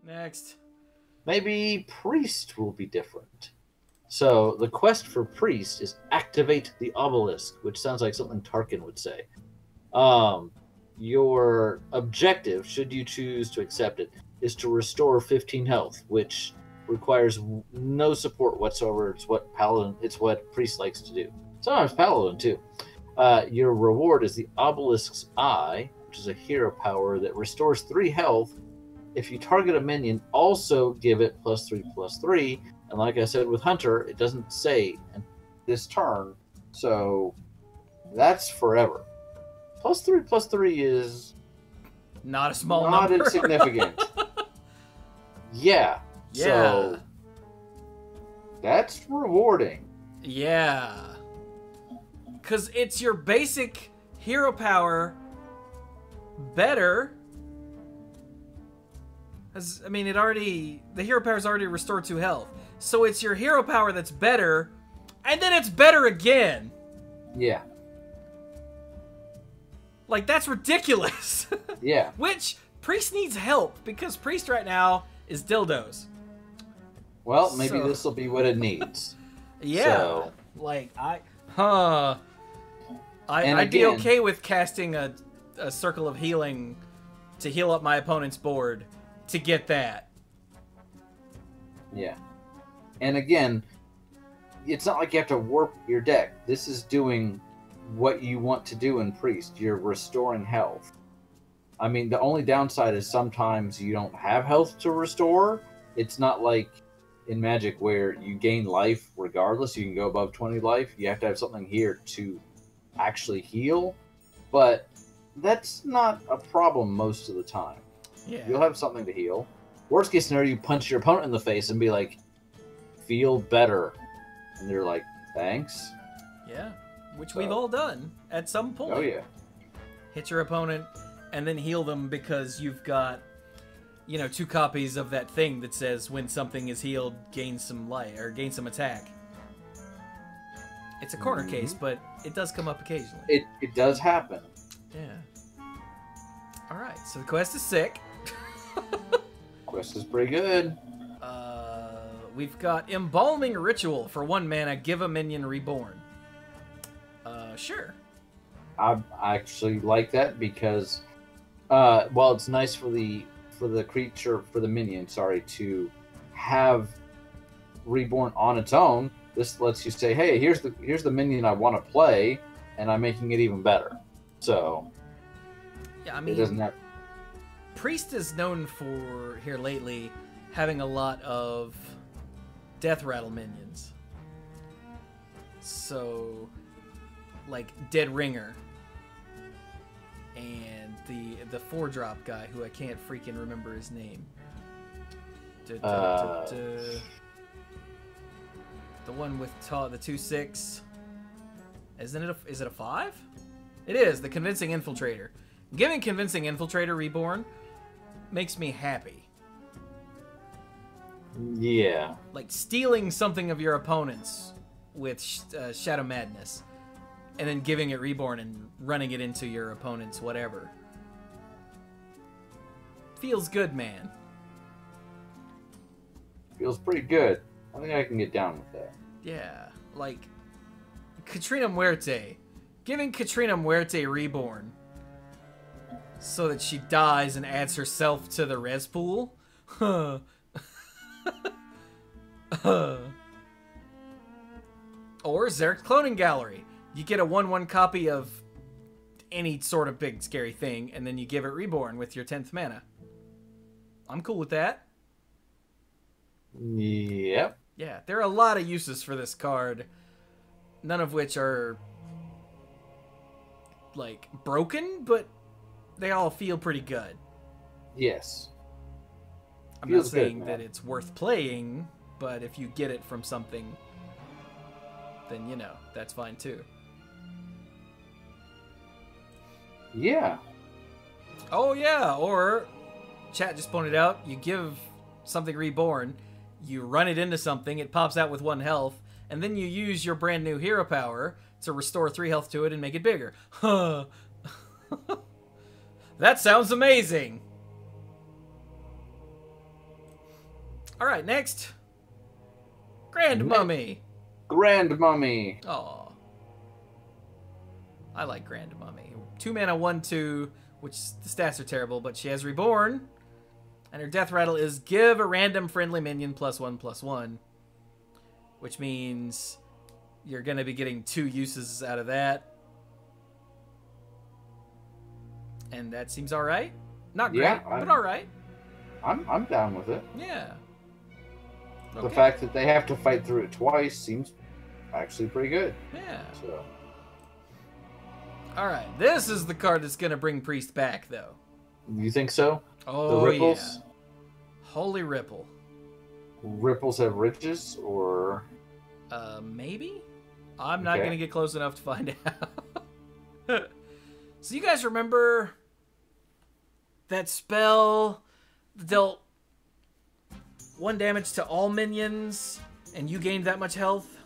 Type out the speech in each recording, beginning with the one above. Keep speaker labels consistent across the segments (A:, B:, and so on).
A: Next.
B: Maybe Priest will be different. So the quest for Priest is activate the obelisk, which sounds like something Tarkin would say. Your objective, should you choose to accept it, is to restore 15 health, which requires no support whatsoever. It's what Paladin, it's what Priest likes to do. Sometimes Paladin too. Your reward is the Obelisk's Eye, which is a hero power that restores 3 health. If you target a minion, also give it +3/+3. And like I said with Hunter, it doesn't say this turn, so that's forever. +3/+3 is
A: not a small
B: not
A: number.
B: Insignificant. Yeah. So that's rewarding.
A: Yeah. Because it's your basic hero power better. I mean, the hero power is already restored 2 health. So it's your hero power that's better, and then it's better again.
B: Yeah.
A: Like, that's ridiculous.
B: Yeah.
A: Which, Priest needs help, because Priest right now is dildos.
B: Well, maybe this will be what it needs.
A: Yeah.
B: So.
A: Like, I'd be okay with casting a circle of healing to heal up my opponent's board to get that.
B: Yeah. And again, it's not like you have to warp your deck. This is doing what you want to do in Priest. You're restoring health. I mean, the only downside is sometimes you don't have health to restore. It's not like in Magic where you gain life regardless. You can go above 20 life. You have to have something here to actually heal. But that's not a problem most of the time.
A: Yeah.
B: You'll have something to heal. Worst case scenario, you punch your opponent in the face and be like, feel better. And they're like, thanks.
A: Yeah. Which we've all done at some point.
B: Oh, yeah.
A: Hit your opponent and then heal them because you've got, 2 copies of that thing that says when something is healed, gain some life or gain some attack. It's a corner case, but it does come up occasionally.
B: It does happen.
A: Yeah. All right, so the quest is sick.
B: Quest is pretty good.
A: We've got Embalming Ritual for 1 mana. Give a minion reborn. Sure.
B: I actually like that because, while it's nice for the creature, for the minion, to have reborn on its own. This lets you say, hey, here's the minion I want to play, and I'm making it even better. So,
A: yeah, I mean,
B: it doesn't have.
A: Priest is known for here lately having a lot of death rattle minions. So, like Dead Ringer and the 4-drop guy who I can't freaking remember his name. The one with the 2/6. Isn't it? Is it a 5? It is. The Convincing Infiltrator. Giving Convincing Infiltrator reborn makes me happy.
B: Yeah.
A: Like stealing something of your opponent's with Shadow Madness, and then giving it reborn and running it into your opponent's whatever. Feels good, man.
B: Feels pretty good. I think I can get down with that.
A: Yeah, like Katrina Muerte. Giving Katrina Muerte reborn so that she dies and adds herself to the res pool. Huh. Or Zarek's Cloning Gallery. You get a 1/1 copy of any sort of big scary thing, and then you give it reborn with your 10th mana. I'm cool with that.
B: Yep.
A: Yeah, there are a lot of uses for this card, none of which are, like, broken, but they all feel pretty good.
B: Yes.
A: I'm not saying that it's worth playing, but if you get it from something, then, that's fine too.
B: Yeah.
A: Oh, yeah, or, chat just pointed out, you give something reborn, you run it into something, it pops out with 1 health, and then you use your brand new hero power to restore 3 health to it and make it bigger. Huh. That sounds amazing! All right, next. Grand Mummy.
B: Grand Mummy.
A: Oh, I like Grand Mummy. 2 mana, 1/2, which the stats are terrible, but she has Reborn, and her death rattle is give a random friendly minion +1/+1, which means you're gonna be getting 2 uses out of that, and that seems all right. Not great, but all right.
B: I'm down with it.
A: Yeah.
B: The fact that they have to fight through it twice seems actually pretty good.
A: Yeah.
B: So.
A: All right, this is the card that's gonna bring Priest back, though.
B: You think so?
A: Oh,
B: the ripples?
A: Yeah. Holy Ripple.
B: Ripples have riches, or?
A: Maybe? I'm not gonna get close enough to find out. So you guys remember that spell that dealt 1 damage to all minions, and you gained that much health?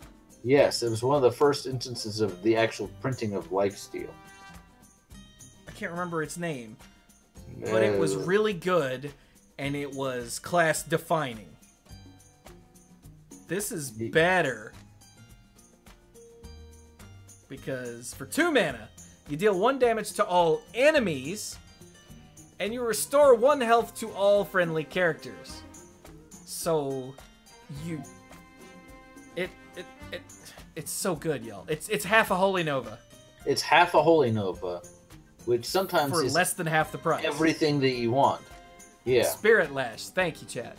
B: Yes, it was one of the first instances of the actual printing of lifesteal.
A: I can't remember its name, but it was really good, and it was class defining. This is better, because for 2 mana, you deal 1 damage to all enemies, and you restore 1 health to all friendly characters. So, it's so good, y'all. It's half a Holy Nova.
B: It's half a Holy Nova, which sometimes
A: for
B: is
A: less than half the price.
B: Everything that you want. Yeah.
A: Spirit Lash. Thank you, chat.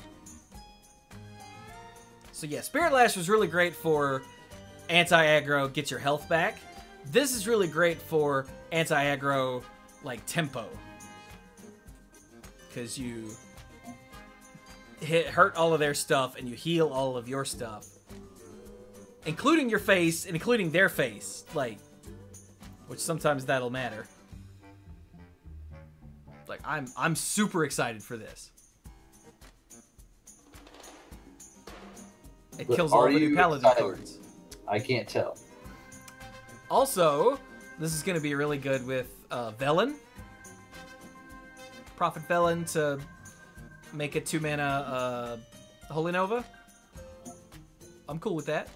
A: So yeah, Spirit Lash was really great for anti-aggro, get your health back. This is really great for anti-aggro, like, tempo. Because you hurt all of their stuff, and you heal all of your stuff. Including your face, and including their face. Like, which sometimes that'll matter. Like, I'm super excited for this. It kills all the new Paladin cards.
B: I can't tell.
A: Also, this is going to be really good with Velen. Prophet Velen to make a 2 mana Holy Nova. I'm cool with that.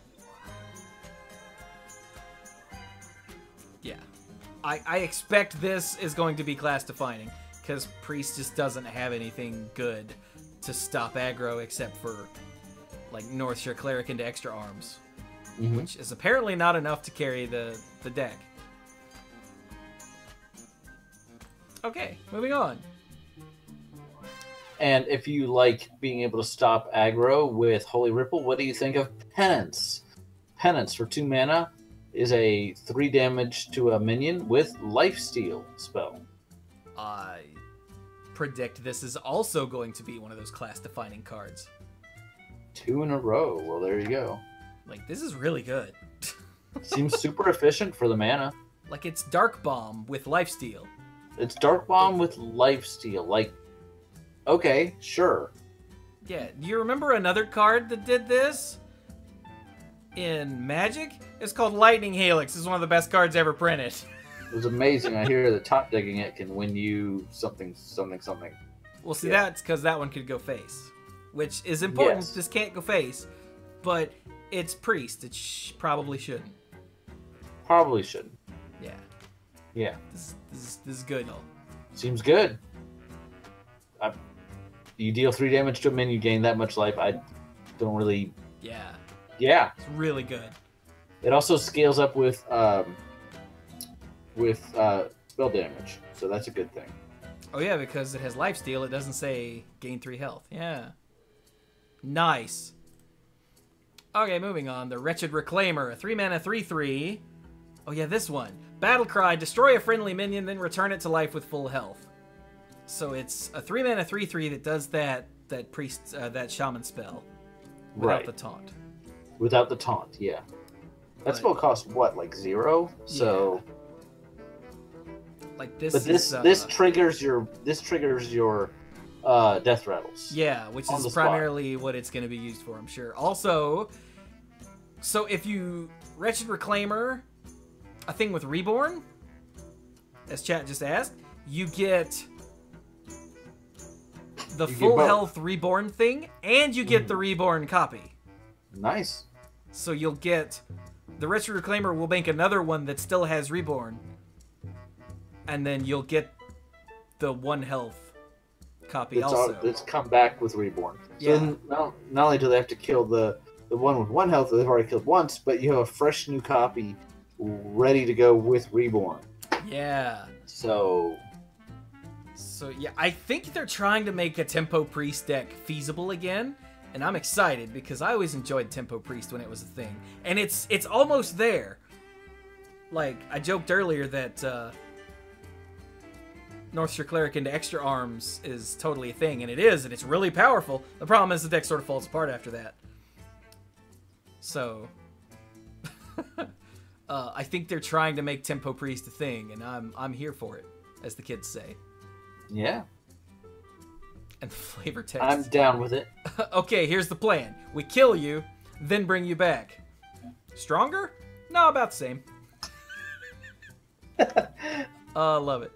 A: Yeah. I expect this is going to be class defining, because Priest just doesn't have anything good to stop aggro except for, like, Northshire Cleric into extra arms. Mm-hmm. Which is apparently not enough to carry the deck. Okay, moving on.
B: And if you like being able to stop aggro with Holy Ripple, what do you think of Penance? Penance for 2 mana is a 3 damage to a minion with Lifesteal spell.
A: I predict this is also going to be one of those class-defining cards.
B: 2 in a row. Well, there you go.
A: Like, this is really good.
B: Seems super efficient for the mana.
A: Like, it's Dark Bomb with Lifesteal.
B: It's Dark Bomb with Lifesteal. Like, okay, sure.
A: Yeah, do you remember another card that did this? In Magic? It's called Lightning Helix. It's one of the best cards ever printed.
B: It was amazing. I hear that top decking it can win you something, something, something.
A: Well, see, that's because that one could go face. Which is important. Yes. This can't go face. But it's Priest. It probably shouldn't.
B: Probably shouldn't.
A: Yeah.
B: Yeah.
A: This is good, though.
B: Seems good. You deal 3 damage to a minion, you gain that much life. I don't really...
A: Yeah.
B: Yeah.
A: It's really good.
B: It also scales up with spell damage, so that's a good thing.
A: Oh yeah, because it has Lifesteal, it doesn't say gain 3 health. Yeah. Nice. Okay, moving on. The Wretched Reclaimer, a 3 mana 3/3. Oh yeah, this one. Battle Cry, destroy a friendly minion, then return it to life with full health. So it's a 3 mana 3/3 that does that priest that shaman spell without the taunt.
B: Without the taunt, yeah. That spell costs what, like 0? So
A: like this.
B: But this triggers your death rattles.
A: Yeah, which is primarily what it's going to be used for, I'm sure. Also, so if you Wretched Reclaimer a thing with Reborn, as chat just asked, you get the
B: You get
A: full
B: both.
A: health reborn thing, and you get the reborn copy.
B: Nice.
A: So you'll get the Retro Reclaimer will make another one that still has reborn, and then you'll get the 1 health copy also.
B: It's come back with reborn. So
A: Yeah.
B: then not only do they have to kill the one with 1 health that they've already killed once, but you have a fresh new copy ready to go with reborn.
A: Yeah.
B: So
A: yeah, I think they're trying to make a Tempo Priest deck feasible again, and I'm excited because I always enjoyed Tempo Priest when it was a thing, and it's almost there. Like I joked earlier that Northshire Cleric into extra arms is totally a thing, and it is, and it's really powerful. The problem is the deck sort of falls apart after that. So I think they're trying to make Tempo Priest a thing, and I'm here for it, as the kids say.
B: yeah,
A: And the flavor text.
B: I'm down with it.
A: Okay, here's the plan. We kill you, then bring you back. Stronger? No, about the same. Love it.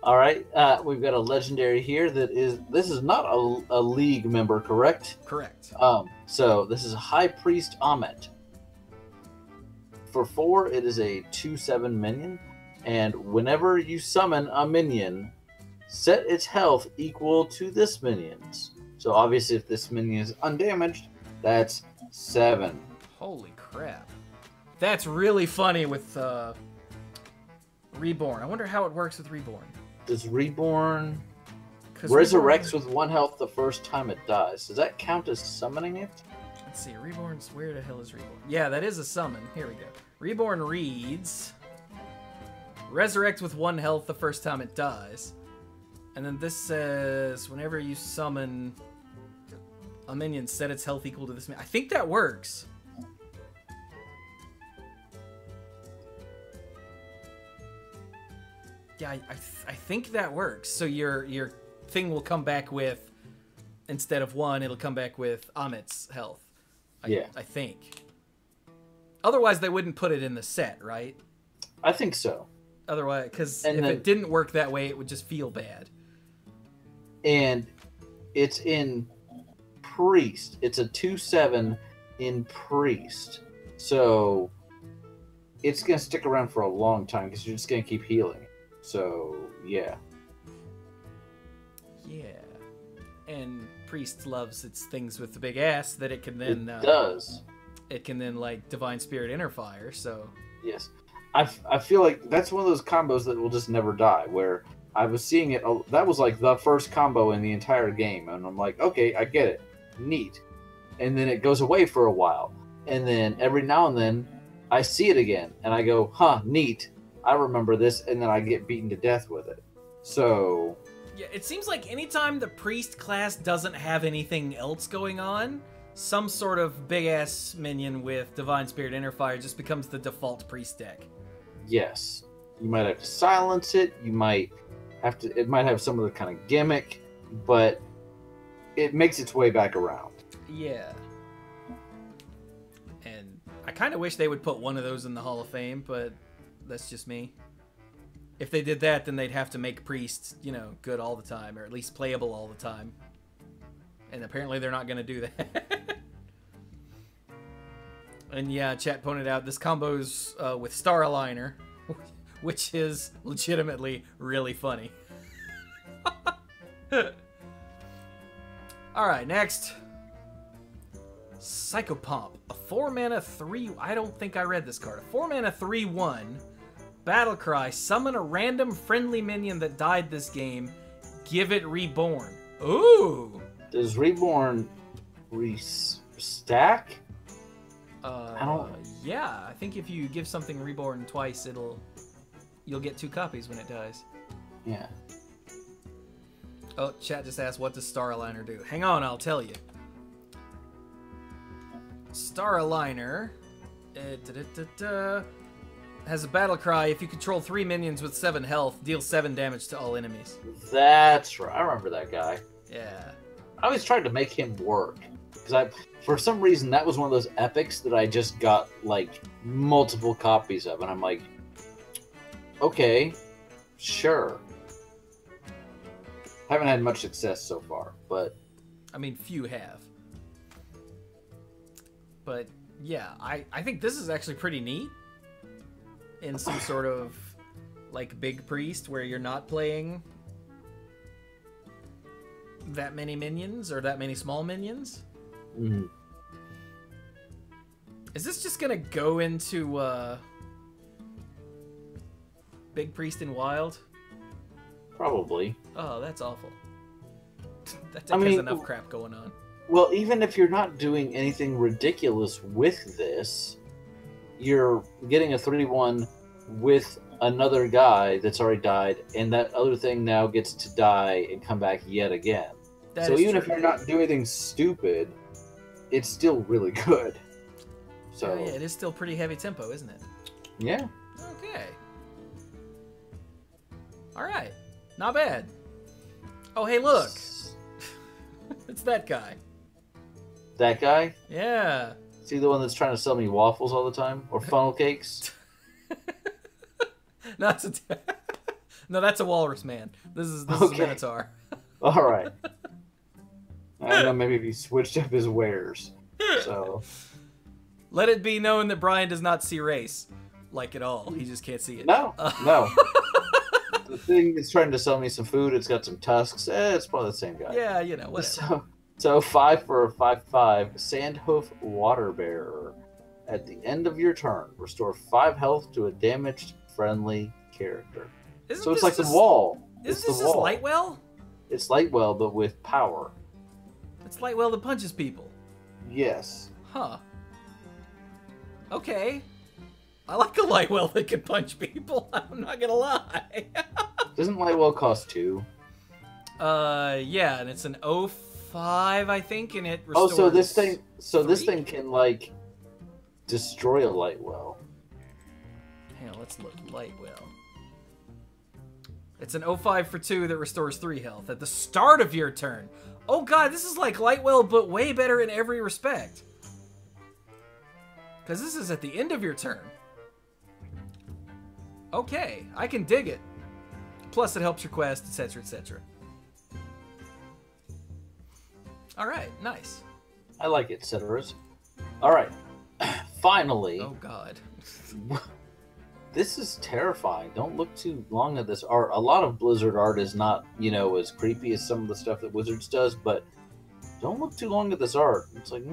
B: All right, we've got a legendary here this is not a league member, correct?
A: Correct.
B: So this is High Priest Amet. For 4, it is a 2/7 minion, and whenever you summon a minion, set its health equal to this minion's. So obviously, if this minion is undamaged, that's 7.
A: Holy crap. That's really funny with Reborn. I wonder how it works with Reborn.
B: Does Reborn
A: 'Cause
B: resurrects
A: Reborn-
B: with 1 health the first time it dies? Does that count as summoning it?
A: Let's see, Reborn's... Where the hell is Reborn? Yeah, that is a summon. Here we go. Reborn reads... Resurrect with 1 health the first time it dies. And then this says, whenever you summon a minion, set its health equal to this minion. I think that works. Yeah, I think that works. So your thing will come back with, instead of 1, it'll come back with Amit's health. I think. Otherwise, they wouldn't put it in the set, right?
B: I think so.
A: Otherwise, because if it didn't work that way, it would just feel bad.
B: And it's in Priest. It's a 2/7 in Priest. So it's going to stick around for a long time because you're just going to keep healing. So, yeah.
A: Yeah. And Priest loves its things with the big ass that it can then...
B: It does.
A: It can then, like, Divine Spirit Interfire, so...
B: Yes. I feel like that's one of those combos that will just never die, where I was seeing it... That was, like, the first combo in the entire game, and I'm like, okay, I get it. Neat. And then it goes away for a while. And then every now and then, I see it again, and I go, huh, neat. I remember this, and then I get beaten to death with it. So...
A: Yeah, it seems like anytime the Priest class doesn't have anything else going on, some sort of big-ass minion with Divine Spirit Interfire just becomes the default Priest deck.
B: Yes. You might have to silence it, you might have to... It might have some other kind of gimmick, but it makes its way back around.
A: Yeah. And I kind of wish they would put one of those in the Hall of Fame, but that's just me. If they did that, then they'd have to make Priest, you know, good all the time, or at least playable all the time. And apparently they're not going to do that. And yeah, chat pointed out this combo's with Star Aligner, which is legitimately really funny. Alright, next. Psychopomp. A 4-mana 3... I don't think I read this card. A 4-mana 3/1... Battlecry. Summon a random friendly minion that died this game. Give it Reborn. Ooh!
B: Does Reborn stack? I don't...
A: Yeah, I think if you give something Reborn twice, you'll get 2 copies when it dies.
B: Yeah.
A: Oh, chat just asked, what does Star Aligner do? Hang on, I'll tell you. Star Aligner has a battle cry. If you control 3 minions with 7 health, deal 7 damage to all enemies.
B: That's right. I remember that guy.
A: Yeah.
B: I always tried to make him work. Because for some reason, that was one of those epics that I just got, like, multiple copies of. And I'm like, okay, sure. Haven't had much success so far, but
A: I mean, few have. But yeah, I think this is actually pretty neat. In some sort of like big priest where you're not playing that many minions or that many small minions.
B: mm,
A: Is this just gonna go into big priest in wild?
B: probably.
A: Oh, that's awful. That
B: I
A: deck has
B: mean,
A: enough crap going on.
B: Well, even if you're not doing anything ridiculous with this, you're getting a 3-1 with another guy that's already died, and that other thing now gets to die and come back yet again.
A: That
B: So
A: is
B: even
A: true.
B: if you're not doing anything stupid, it's still really good. So
A: Yeah, it is still pretty heavy tempo, isn't it?
B: yeah.
A: Okay. All right. Not bad. Oh, hey, look. It's that guy.
B: That guy?
A: Yeah.
B: Is he the one that's trying to sell me waffles all the time? Or funnel cakes?
A: No, no, that's a walrus man. This is a minotaur.
B: Alright. I don't know, maybe if he switched up his wares. So
A: Let it be known that Brian does not see race, like at all. He just can't see it.
B: no. The thing is trying to sell me some food, it's got some tusks. It's probably the same guy.
A: Yeah, you know, whatever.
B: So 5 for a 5/5 Sandhoof Water Bearer. At the end of your turn, restore 5 health to a damaged friendly character. So it's like the wall.
A: Isn't this just Lightwell?
B: It's Lightwell, but with power.
A: It's Lightwell that punches people.
B: Yes.
A: Huh. Okay. I like a Lightwell that can punch people. I'm not gonna lie.
B: Doesn't Lightwell cost 2?
A: Yeah, and it's an 05, I think, and it restores...
B: Oh, this
A: three?
B: thing can, like, destroy a Lightwell.
A: Hang on, let's look. Lightwell. It's an 05 for 2 that restores 3 health at the start of your turn. Oh god, this is like Lightwell, but way better in every respect. Because this is at the end of your turn. Okay, I can dig it. Plus it helps your quest, etc., etc. Alright, nice.
B: I like it, Ceteris. Alright. Finally.
A: Oh god.
B: This is terrifying. Don't look too long at this art. A lot of Blizzard art is not, as creepy as some of the stuff that Wizards does, but don't look too long at this art. It's like,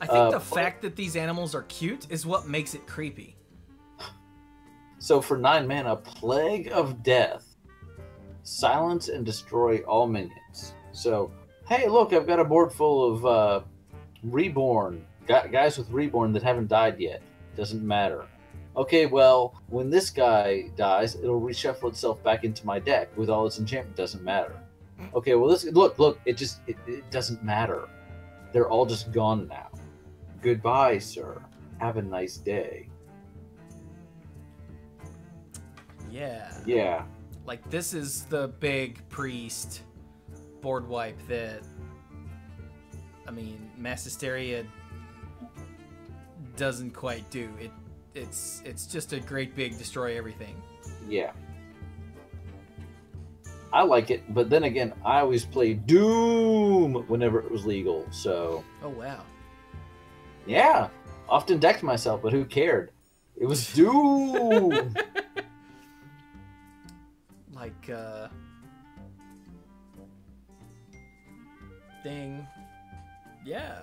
A: I think the fact that these animals are cute is what makes it creepy.
B: So for 9 mana, Plague of Death. Silence and destroy all minions. So, hey, look, I've got a board full of Reborn. Guys with Reborn that haven't died yet. Doesn't matter. Okay, well, when this guy dies, it'll reshuffle itself back into my deck with all its enchantment. Doesn't matter. Okay, well, look, it doesn't matter. They're all just gone now. Goodbye, sir. Have a nice day.
A: Yeah.
B: Yeah.
A: Like, this is the big priest board wipe that, I mean, Mass Hysteria doesn't quite do. It's just a great big destroy everything.
B: Yeah. I like it, but then again, I always played Doom whenever it was legal, so...
A: Oh, wow.
B: Yeah. Often decked myself, but who cared? It was Doom!
A: Like, Ding. Yeah.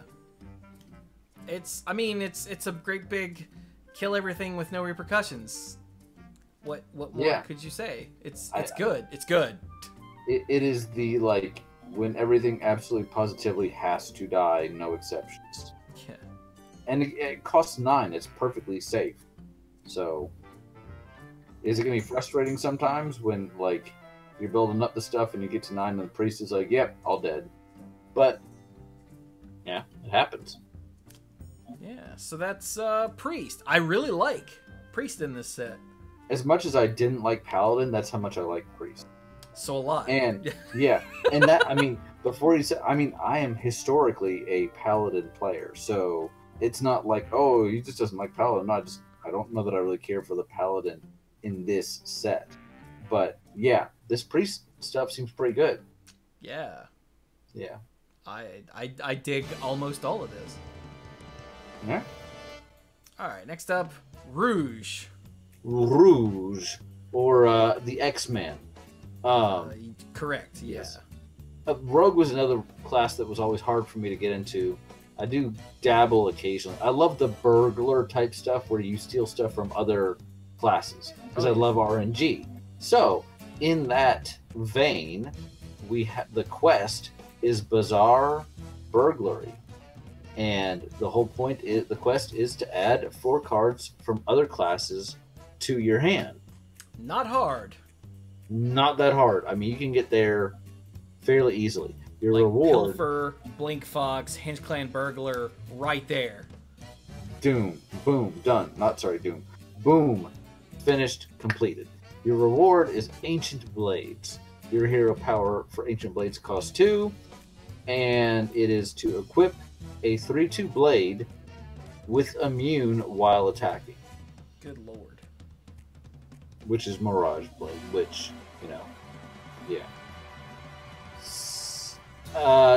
A: It's a great big kill everything with no repercussions. What more could you say? It's good. It's good.
B: It is the, like, when everything absolutely positively has to die, no exceptions.
A: Yeah.
B: And it costs 9. It's perfectly safe. So, is it going to be frustrating sometimes when, like, you're building up the stuff and you get to 9 and the priest is like, yep, all dead. But, yeah, it happens.
A: Yeah, so that's Priest. I really like Priest in this set.
B: As much as I didn't like Paladin, that's how much I like Priest.
A: So a lot.
B: And, yeah, and that, I mean, before you said, I mean, I am historically a Paladin player, so it's not like, oh, he just doesn't like Paladin. No, I don't know that I really care for the Paladin in this set. But yeah, this priest stuff seems pretty good.
A: Yeah.
B: Yeah.
A: I dig almost all of this.
B: Yeah.
A: All right, next up, Rouge.
B: Rouge, or the X-Man.
A: Correct, yeah.
B: Yes. Rogue was another class that was always hard for me to get into. I do dabble occasionally. I love the burglar type stuff where you steal stuff from other classes because I love RNG. So, in that vein, the quest is Bazaar Burglary. And the whole point is the quest is to add 4 cards from other classes to your hand.
A: Not hard.
B: Not that hard. I mean, you can get there fairly easily. Your reward...
A: Pilfer, Blink Fox, Hinge Clan Burglar, right there.
B: Doom. Boom. Done. Doom. Boom. Finished. Completed. Your reward is Ancient Blades. Your hero power for Ancient Blades costs 2, and it is to equip a 3/2 blade with immune while attacking.
A: Good lord.
B: Which is Mirage Blade, which, yeah.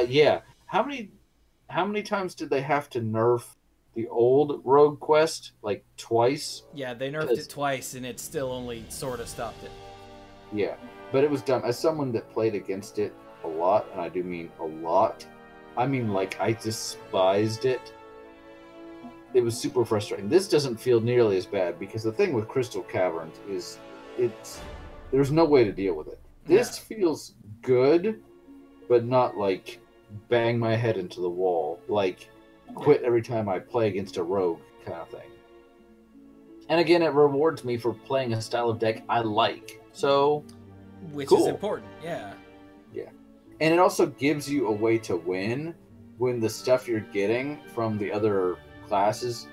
B: Yeah. How many times did they have to nerf the old Rogue quest? Like twice?
A: Yeah, they nerfed it twice, and it still only sort of stopped it.
B: Yeah, but it was dumb. As someone that played against it a lot, and I do mean a lot, I mean like I despised it. It was super frustrating. This doesn't feel nearly as bad because the thing with Crystal Caverns is there's no way to deal with it. This feels good, but not like bang my head into the wall, like quit every time I play against a rogue kind of thing. And again, it rewards me for playing a style of deck I like. So,
A: which
B: cool.
A: is important, yeah.
B: Yeah. And it also gives you a way to win when the stuff you're getting from the other classes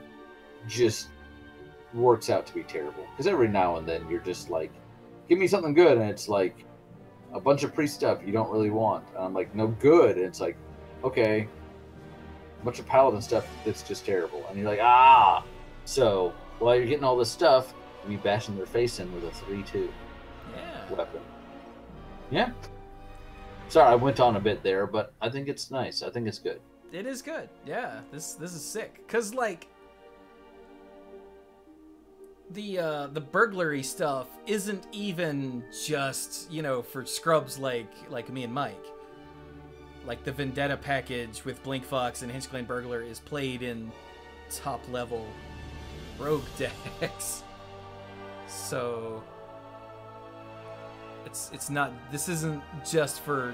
B: just works out to be terrible. Because every now and then you're just like, give me something good, and it's like a bunch of priest stuff you don't really want. And I'm like, no good. And it's like, okay, a bunch of paladin stuff that's just terrible. And you're like, ah! So, while you're getting all this stuff, you be bashing their face in with a 3/2 weapon. Yeah. Sorry, I went on a bit there, but I think it's nice. I think it's good.
A: It is good. Yeah, this is sick. Cause like the burglary stuff isn't even just, for scrubs like me and Mike. Like the Vendetta package with Blink Fox and Hinge Clan Burglar is played in top level rogue decks. So it's not, this isn't just for,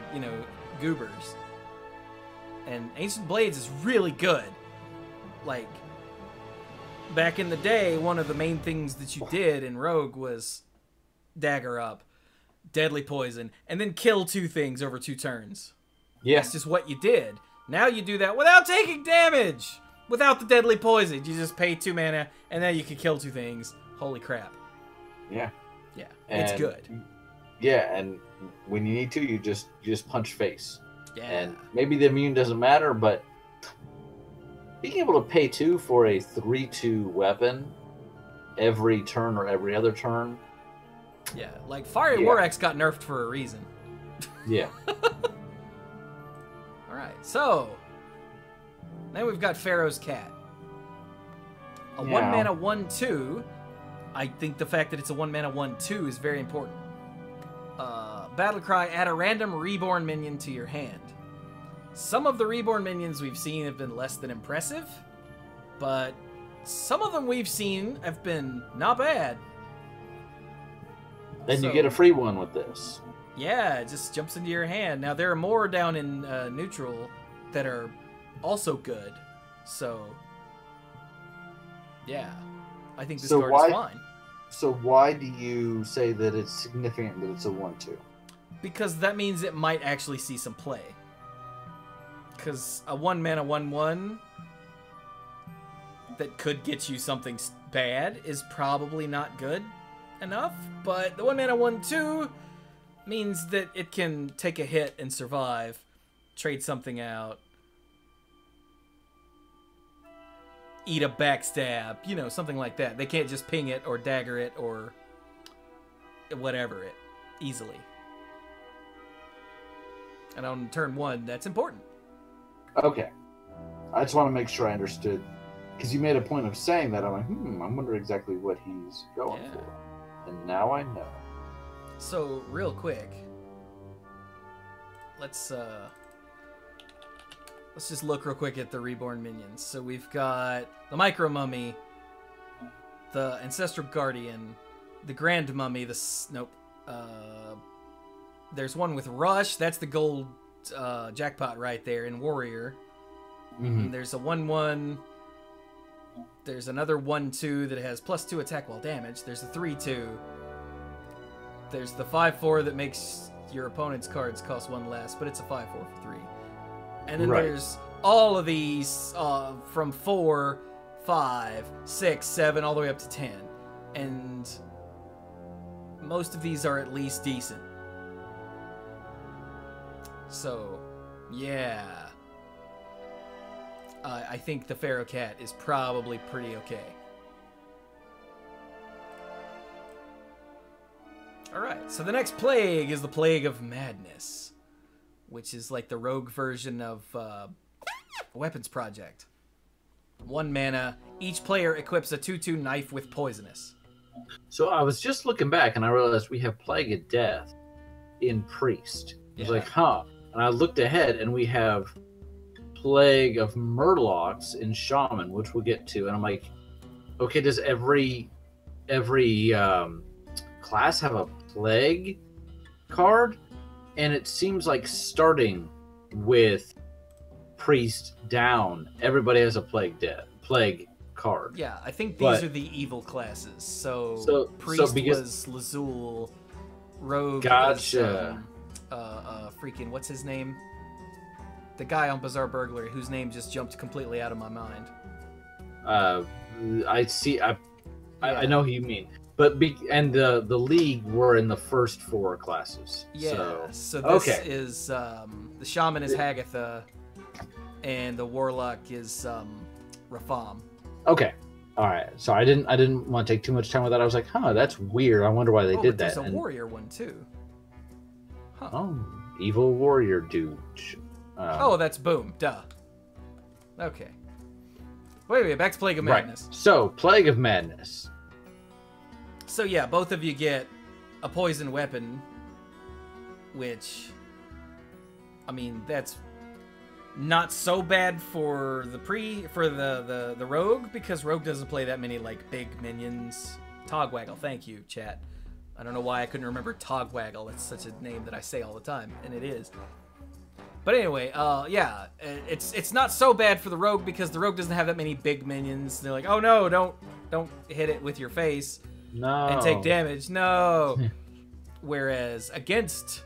A: goobers. And Ancient Blades is really good. Like, back in the day, one of the main things that you did in Rogue was dagger up, deadly poison, and then kill 2 things over 2 turns.
B: Yeah.
A: That's just what you did. Now you do that without taking damage! Without the deadly poison. You just pay 2 mana, and then you can kill 2 things. Holy crap.
B: Yeah.
A: Yeah, it's good.
B: Yeah, and when you need to, you just punch face.
A: Yeah.
B: And maybe the immune doesn't matter, but being able to pay 2 for a 3/2 weapon every turn or every other turn.
A: Yeah, like Fiery War Axe got nerfed for a reason.
B: Yeah.
A: Alright, so then we've got Pharaoh's Cat. A 1 mana 1/2. I think the fact that it's a 1 mana 1/2 is very important. Battlecry, add a random reborn minion to your hand. Some of the reborn minions we've seen have been less than impressive, but some of them we've seen have been not bad.
B: Then you get a free one with this.
A: Yeah, it just jumps into your hand. Now, there are more down in neutral that are also good, so yeah, I think this card is fine.
B: So why do you say that it's significant that it's a 1/2?
A: Because that means it might actually see some play. Because a 1 mana 1/1 that could get you something bad is probably not good enough. But the 1 mana 1/2 means that it can take a hit and survive, trade something out, eat a backstab, something like that. They can't just ping it or dagger it or whatever it. easily. And on turn 1, that's important.
B: Okay. I just want to make sure I understood. Because you made a point of saying that. I'm like, I wonder exactly what he's going for. And now I know.
A: So, real quick, let's just look real quick at the reborn minions. So we've got the Micro Mummy, the Ancestral Guardian, the Grand Mummy, there's one with Rush, that's the gold jackpot right there, in Warrior. And there's a 1/1, there's another 1/2 that has +2 attack while damaged, there's a 3/2, there's the 5/4 that makes your opponent's cards cost 1 less, but it's a 5/4 for 3. And then there's all of these from 4, 5, 6, 7, all the way up to 10. And most of these are at least decent. So, yeah. I think the Pharaoh Cat is probably pretty okay. Alright, so the next plague is the Plague of Madness, which is like the rogue version of Weapons Project. 1 mana, each player equips a 2/2 knife with poisonous.
B: So I was just looking back and I realized we have Plague of Death in Priest. I was like, huh. And I looked ahead and we have Plague of Murlocs in Shaman, which we'll get to. And I'm like, okay, does every class have a Plague card? And it seems like starting with Priest down, everybody has a Plague card.
A: Yeah, I think these are the evil classes. So Priest was Lazul, Rogue
B: gotcha.
A: was freaking, what's his name? The guy on Bizarre Burglary, whose name just jumped completely out of my mind.
B: I see. I know who you mean. But the League were in the first 4 classes.
A: Yeah. So this is the Shaman is Hagatha, and the Warlock is Rafam.
B: Okay. All right. So I didn't want to take too much time with that. I was like, huh, that's weird. I wonder why they did that.
A: There's a warrior one too. Huh.
B: Oh, evil warrior dude.
A: That's Boom. Duh. Okay. Wait, back to Plague of Madness.
B: Right. So, Plague of Madness.
A: So yeah, both of you get a poison weapon, which, I mean, that's not so bad for the rogue, because rogue doesn't play that many like big minions. Togwaggle, thank you, chat. I don't know why I couldn't remember Togwaggle. It's such a name that I say all the time, and it is. But anyway, yeah, it's not so bad for the rogue because the rogue doesn't have that many big minions. They're like, oh no, don't hit it with your face.
B: No.
A: And take damage. No. Whereas against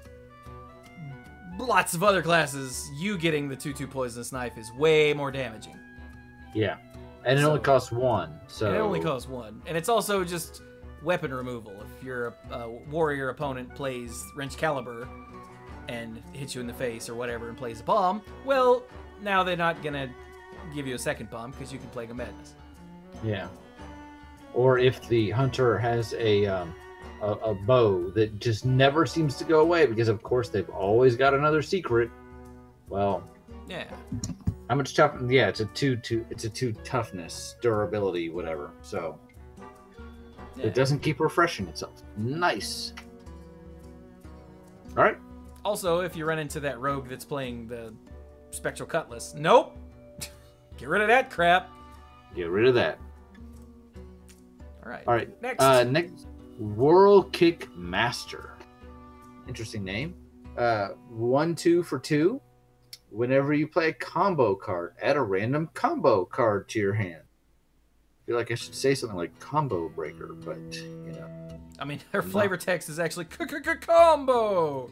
A: lots of other classes, you getting the 2/2 poisonous knife is way more damaging.
B: Yeah. And it only costs 1. So
A: it only costs 1. And it's also just weapon removal. If your warrior opponent plays Wrench Caliber and hits you in the face or whatever and plays a bomb, well, now they're not going to give you a second bomb because you can Plague of Madness.
B: Yeah. Or if the hunter has a bow that just never seems to go away because, of course, they've always got another secret. Well,
A: yeah.
B: How much tough? Yeah, it's a 2 toughness, durability, whatever. So it doesn't keep refreshing itself. Nice. All right.
A: Also, if you run into that rogue that's playing the Spectral Cutlass, nope. Get rid of that crap.
B: Get rid of that.
A: All right.
B: All right.
A: Next.
B: Whirl Kick Master. Interesting name. 1/2 for 2. Whenever you play a combo card, add a random combo card to your hand. I feel like I should say something like Combo Breaker, but you know.
A: I mean, her flavor text is actually combo.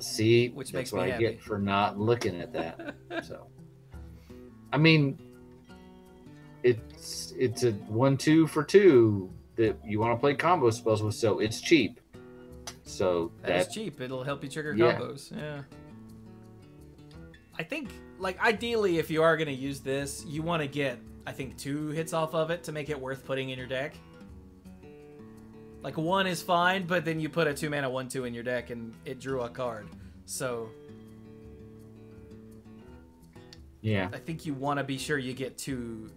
B: See,
A: which
B: that's
A: makes me
B: what I
A: happy.
B: get for not looking at that. So, I mean, it's a 1/2 for 2 that you want to play combo spells with, so it's cheap. So
A: that's cheap. It'll help you trigger combos. Yeah. I think, like, ideally, if you are going to use this, you want to get, I think, 2 hits off of it to make it worth putting in your deck. Like 1 is fine, but then you put a 2-mana 1/2 in your deck and it drew a card. So
B: Yeah.
A: I think you want to be sure you get two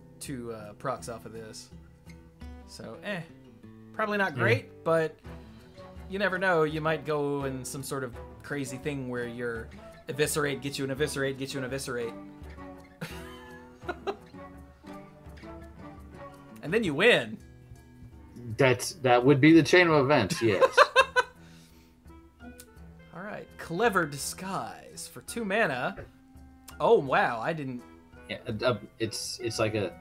A: procs off of this. So, probably not great, but you never know. You might go in some sort of crazy thing where your eviscerate gets you an eviscerate, gets you an eviscerate. And then you win.
B: That would be the chain of events, yes.
A: All right, Clever Disguise for 2 mana. Oh wow, I didn't.
B: Yeah, it's like a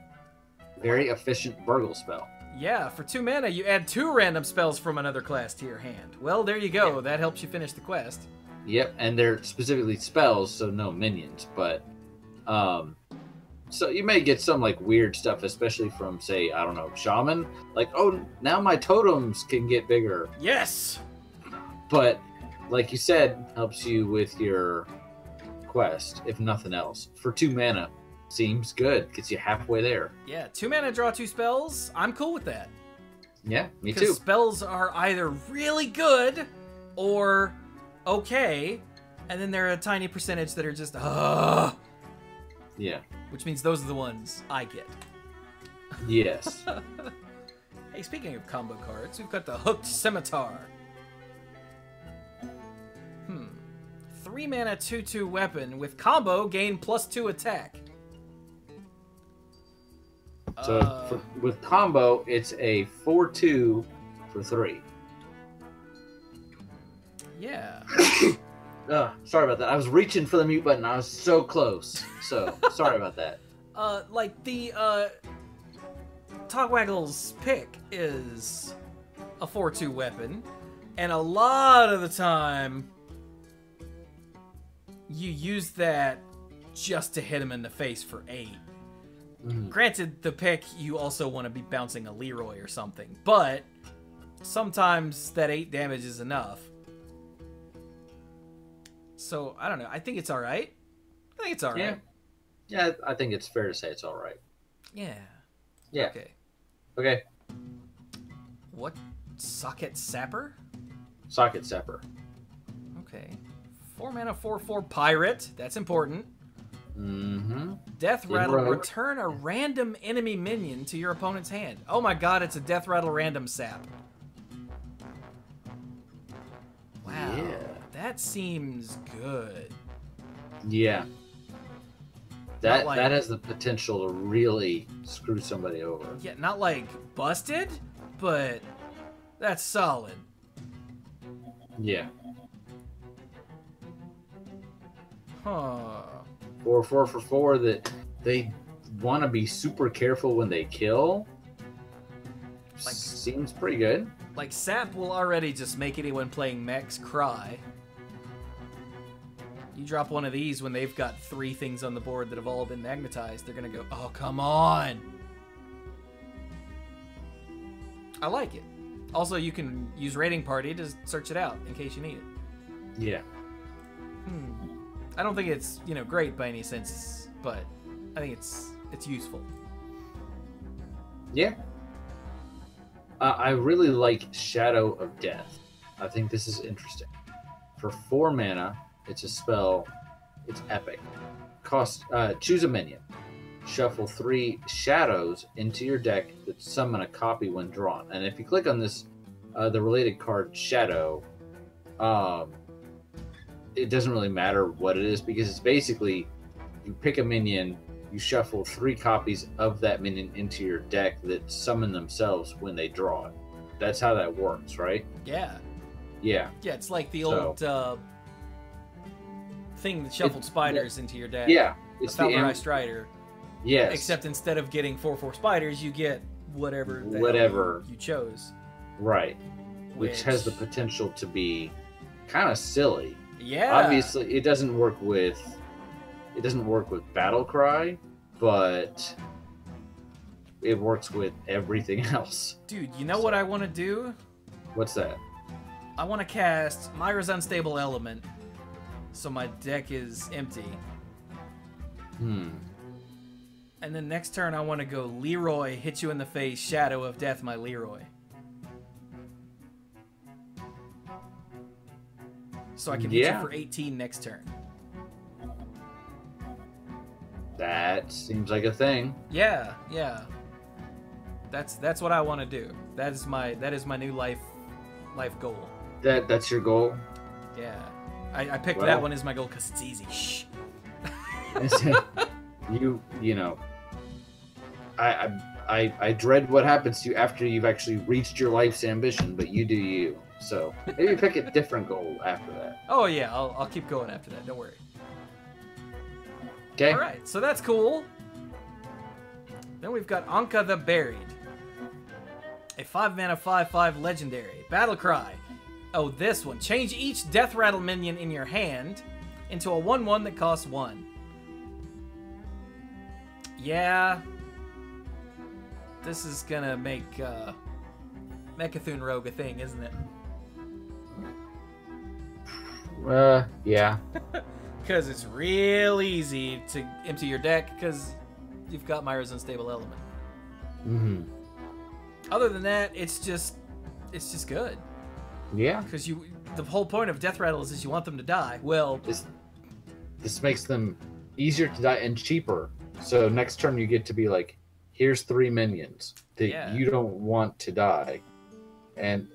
B: very efficient burgle spell.
A: Yeah, for 2 mana, you add 2 random spells from another class to your hand. Well, there you go. Yeah. That helps you finish the quest.
B: Yep, and they're specifically spells, so no minions. But, so you may get some like weird stuff, especially from, say, I don't know, Shaman. Like, oh, now my totems can get bigger.
A: Yes.
B: But, like you said, helps you with your quest, if nothing else. For 2 mana. Seems good. Gets you halfway there.
A: Yeah, 2 mana, draw 2 spells. I'm cool with that.
B: Yeah, me too.
A: Because spells are either really good or okay, and then there are a tiny percentage that are just,
B: Yeah.
A: Which means those are the ones I get.
B: Yes.
A: Hey, speaking of combo cards, we've got the Hooked Scimitar. 3 mana, 2/2 weapon. With combo, gain +2 attack.
B: So with combo, it's a 4/2 for 3.
A: Yeah.
B: Sorry about that. I was reaching for the mute button. I was so close. So sorry about that.
A: Like the Togwaggle's pick is a 4/2 weapon, and a lot of the time you use that just to hit him in the face for 8. Granted, the pick, you also want to be bouncing a Leroy or something, but sometimes that 8 damage is enough. So, I don't know. I think it's alright. I think it's alright.
B: Yeah, I think it's fair to say it's alright.
A: Yeah.
B: Yeah. Okay.
A: What? Socket Sapper?
B: Socket Sapper.
A: Okay. 4 mana, 4/4 pirate. That's important. Death Rattle. Return a random enemy minion to your opponent's hand. Oh my god, it's a Death Rattle random sap. Wow. Yeah. That seems good.
B: Yeah. That has the potential to really screw somebody over.
A: Yeah, not like busted, but that's solid.
B: Yeah.
A: Huh.
B: 4/4 for 4 that they want to be super careful when they kill. Like, seems pretty good.
A: Like, Sap will already just make anyone playing mechs cry. You drop one of these when they've got 3 things on the board that have all been magnetized, they're gonna go, oh, come on! I like it. Also, you can use Raiding Party to search it out in case you need it.
B: Yeah.
A: I don't think it's, great by any sense, but I think it's useful.
B: Yeah. I really like Shadow of Death. I think this is interesting. For 4 mana, it's a spell. It's epic. Choose a minion. Shuffle 3 shadows into your deck that summon a copy when drawn. And if you click on this, the related card Shadow, it doesn't really matter what it is because it's basically you pick a minion, you shuffle 3 copies of that minion into your deck that summon themselves when they draw it. That's how that works, right?
A: Yeah.
B: Yeah.
A: Yeah, it's like the old thing that shuffled spiders into your deck.
B: Yeah. It's
A: the Falverai Strider.
B: Yes.
A: Except instead of getting 4/4 spiders, you get whatever you chose.
B: Right. Which has the potential to be kind of silly.
A: Yeah.
B: Obviously, it doesn't work with Battle Cry, but it works with everything else.
A: Dude, you know what I want to do?
B: What's that?
A: I want to cast Myra's Unstable Element, so my deck is empty. And then next turn, I want to go Leroy, hit you in the face, Shadow of Death, my Leroy. So I can hit you for 18 next turn.
B: That seems like a thing.
A: Yeah. That's what I want to do. That is my new life goal.
B: That's your goal?
A: Yeah. I picked that one as my goal because it's easy. Shh.
B: you know, I dread what happens to you after you've actually reached your life's ambition, but you do you. So maybe pick a different goal after that.
A: Oh yeah, I'll keep going after that. Don't worry.
B: Okay.
A: All right, so that's cool. Then we've got Anka the Buried, a 5-mana 5/5 legendary battle cry. Oh, this one. Change each Death Rattle minion in your hand into a 1/1 that costs 1. Yeah. This is gonna make Mechathune Rogue a thing, isn't it?
B: Yeah.
A: Because it's real easy to empty your deck because you've got Myra's Unstable Element.
B: Mm-hmm.
A: Other than that, it's just good.
B: Yeah.
A: Because the whole point of Death Rattles is you want them to die. Well,
B: this makes them easier to die and cheaper. So next turn you get to be like, here's 3 minions that you don't want to die.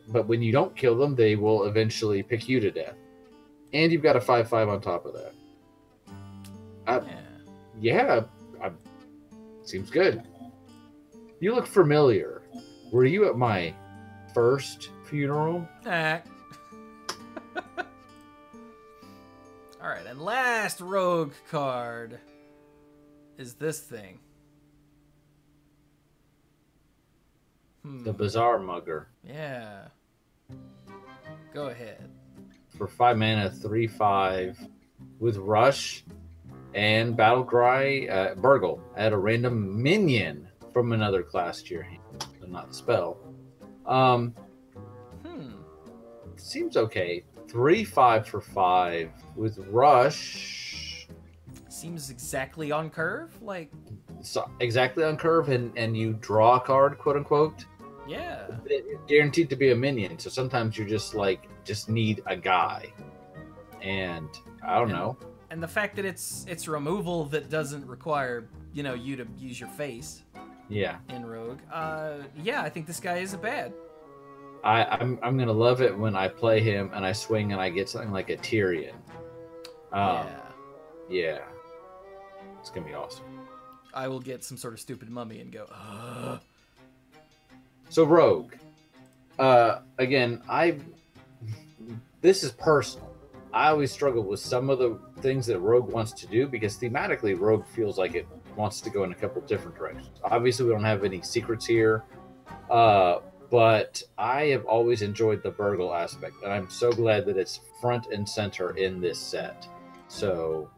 B: But when you don't kill them, they will eventually pick you to death. And you've got a 5/5 on top of that. Seems good. You look familiar. Were you at my first funeral?
A: Alright, and last rogue card is this thing.
B: The Bizarre Mugger.
A: Yeah. Go ahead.
B: For 5 mana, 3/5 with Rush and Battle Cry, Burgle. Add a random minion from another class to your hand, but not spell. Seems okay. 3/5 for 5 with Rush.
A: Seems exactly on curve, like.
B: So exactly on curve, and you draw a card, quote unquote.
A: Yeah.
B: It's guaranteed to be a minion, so sometimes you're just need a guy, and I don't know.
A: And the fact that it's removal that doesn't require you to use your face.
B: Yeah.
A: In Rogue, yeah, I think this guy isn't bad.
B: I'm gonna love it when I play him and I swing and I get something like a Tyrion. Yeah. It's gonna be awesome.
A: I will get some sort of stupid mummy and go. Ugh.
B: So Rogue, again, this is personal. I always struggle with some of the things that Rogue wants to do because thematically Rogue feels like it wants to go in a couple different directions. Obviously, we don't have any secrets here, but I have always enjoyed the Burgle aspect, and I'm so glad that it's front and center in this set. So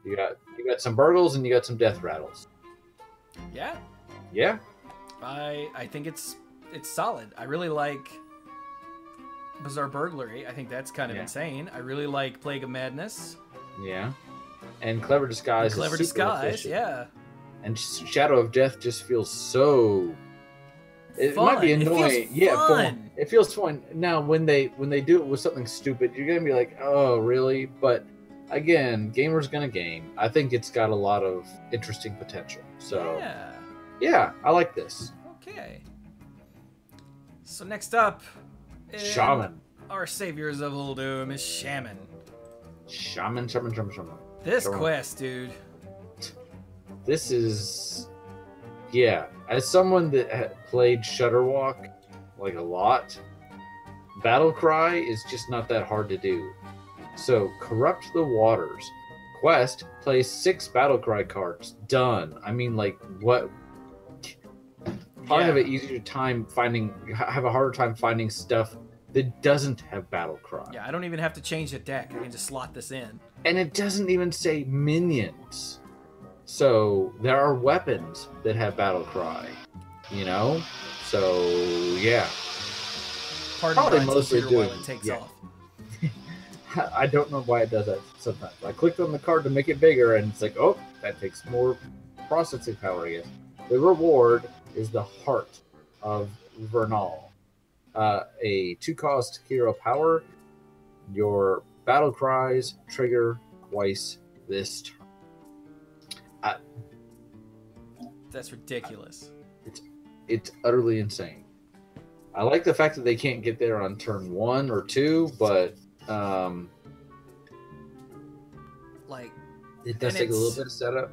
B: you got some Burgles and you got some Death Rattles.
A: Yeah.
B: Yeah.
A: I think it's solid. I really like Bizarre Burglary. I think that's kind of insane. I really like Plague of Madness.
B: Yeah. And Clever Disguise.
A: Clever Disguise, yeah.
B: And Shadow of Death just feels so. It
A: fun.
B: Might be annoying.
A: It feels fun.
B: It feels fun. Now, when they do it with something stupid, you're gonna be like, "Oh, really?" But again, gamer's gonna game. I think it's got a lot of interesting potential. So yeah, I like this.
A: Okay. So next up,
B: Shaman.
A: Our Saviors of Uldum is Shaman.
B: Shaman.
A: This quest, dude.
B: This is, as someone that had played Shudderwalk like a lot, Battle Cry is just not that hard to do. So Corrupt the Waters quest, plays 6 Battle Cry cards. Done. I mean, like, what? Probably have a harder time finding stuff that doesn't have Battle Cry.
A: Yeah, I don't even have to change the deck. I can just slot this in.
B: And it doesn't even say minions. So there are weapons that have Battle Cry, So yeah.
A: Probably mostly do while it takes off.
B: I don't know why it does that sometimes. I clicked on the card to make it bigger, and it's like, oh, that takes more processing power, I guess. The reward is the Heart of Vernal. A 2-cost hero power. Your Battle cries trigger twice this turn.
A: That's ridiculous.
B: It's utterly insane. I like the fact that they can't get there on turn 1 or 2, but
A: like
B: it does take a little bit of setup.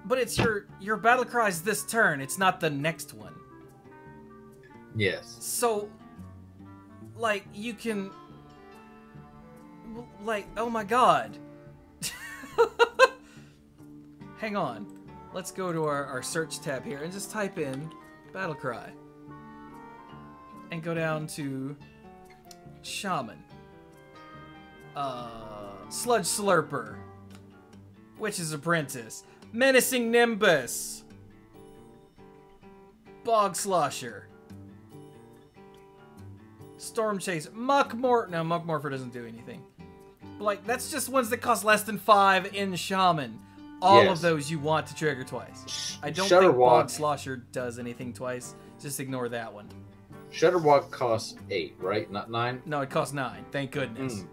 A: But it's your battle cries this turn. It's not the next one.
B: Yes.
A: So, like, you can, like, oh my god. Hang on. Let's go to our search tab here and just type in battle cry. And go down to Shaman. Sludge Slurper. Witch's Apprentice. Menacing Nimbus. Bog Slosher. Storm Chase. Muck Morpher. No, Muck Morpher doesn't do anything. But, like, that's just ones that cost less than 5 in Shaman. All of those you want to trigger twice. I don't think Bog Slosher does anything twice. Just ignore that one.
B: Shutterwalk costs 8, right? Not 9?
A: No, it costs 9. Thank goodness.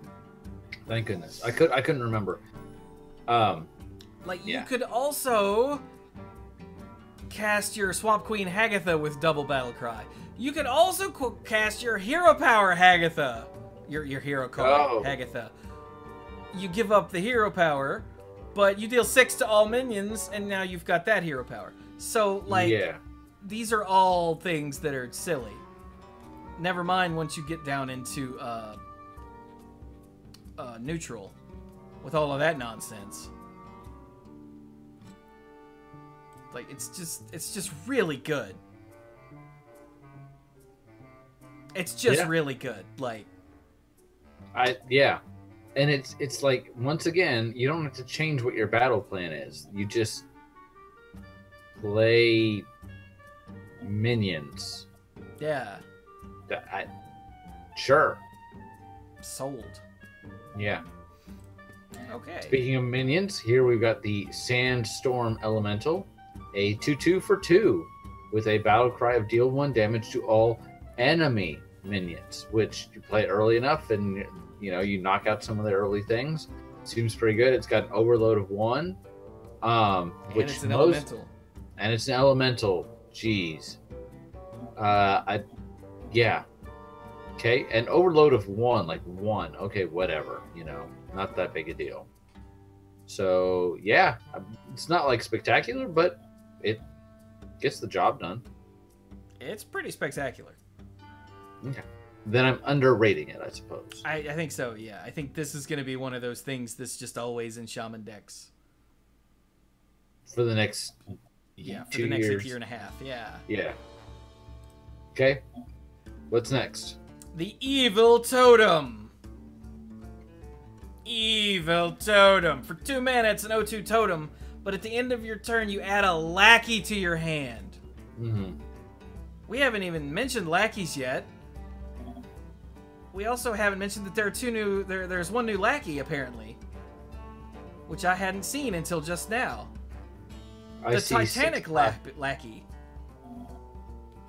B: Thank goodness. I couldn't remember.
A: Like, you could also cast your Swamp Queen Hagatha with double battle cry. You could also cast your Hero Power Hagatha. Your hero card, Hagatha. You give up the hero power, but you deal 6 to all minions, and now you've got that hero power. So, like, these are all things that are silly. Never mind once you get down into neutral with all of that nonsense. Like, it's just really good. It's just really good. Like,
B: and it's like, once again, you don't have to change what your battle plan is. You just play minions.
A: Yeah.
B: Sure.
A: Sold.
B: Yeah.
A: Okay.
B: Speaking of minions, here we've got the Sandstorm Elemental, a 2/2 for 2 with a battle cry of deal 1 damage to all enemy minions, which you play it early enough and you knock out some of the early things. Seems pretty good. It's got an overload of 1. Which
A: it's an elemental.
B: And it's an elemental. Jeez. Yeah. Okay, an overload of 1, like 1. Okay, whatever. Not that big a deal. So, yeah. It's not, like, spectacular, but it gets the job done.
A: It's pretty spectacular.
B: Okay. Then I'm underrating it, I suppose.
A: I think so, yeah. I think this is going to be one of those things that's just always in Shaman decks.
B: For the next
A: 2 years. Year and a half, yeah.
B: Yeah. Okay. What's next?
A: The Evil Totem. Evil Totem. For 2 mana, it's an 0/2 totem, but at the end of your turn, you add a lackey to your hand.
B: Mm-hmm.
A: We haven't even mentioned lackeys yet. We also haven't mentioned that there are there's 1 new lackey, apparently. Which I hadn't seen until just now. The Titanic lackey.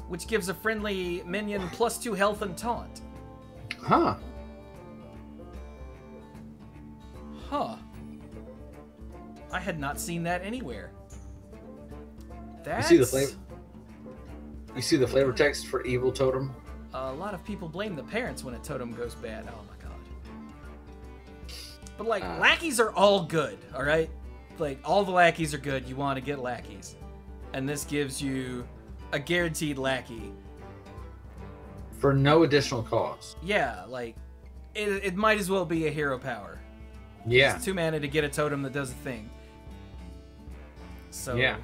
A: Which gives a friendly minion +2 health and taunt.
B: Huh.
A: Huh. I had not seen that anywhere. That's...
B: You see the flavor text for Evil Totem?
A: A lot of people blame the parents when a totem goes bad. Oh my god. But, like, lackeys are all good, alright? Like, all the lackeys are good. You want to get lackeys. And this gives you a guaranteed lackey.
B: For no additional cost.
A: Yeah, like, it might as well be a hero power.
B: Yeah.
A: It's 2 mana to get a totem that does a thing. So...
B: Yeah.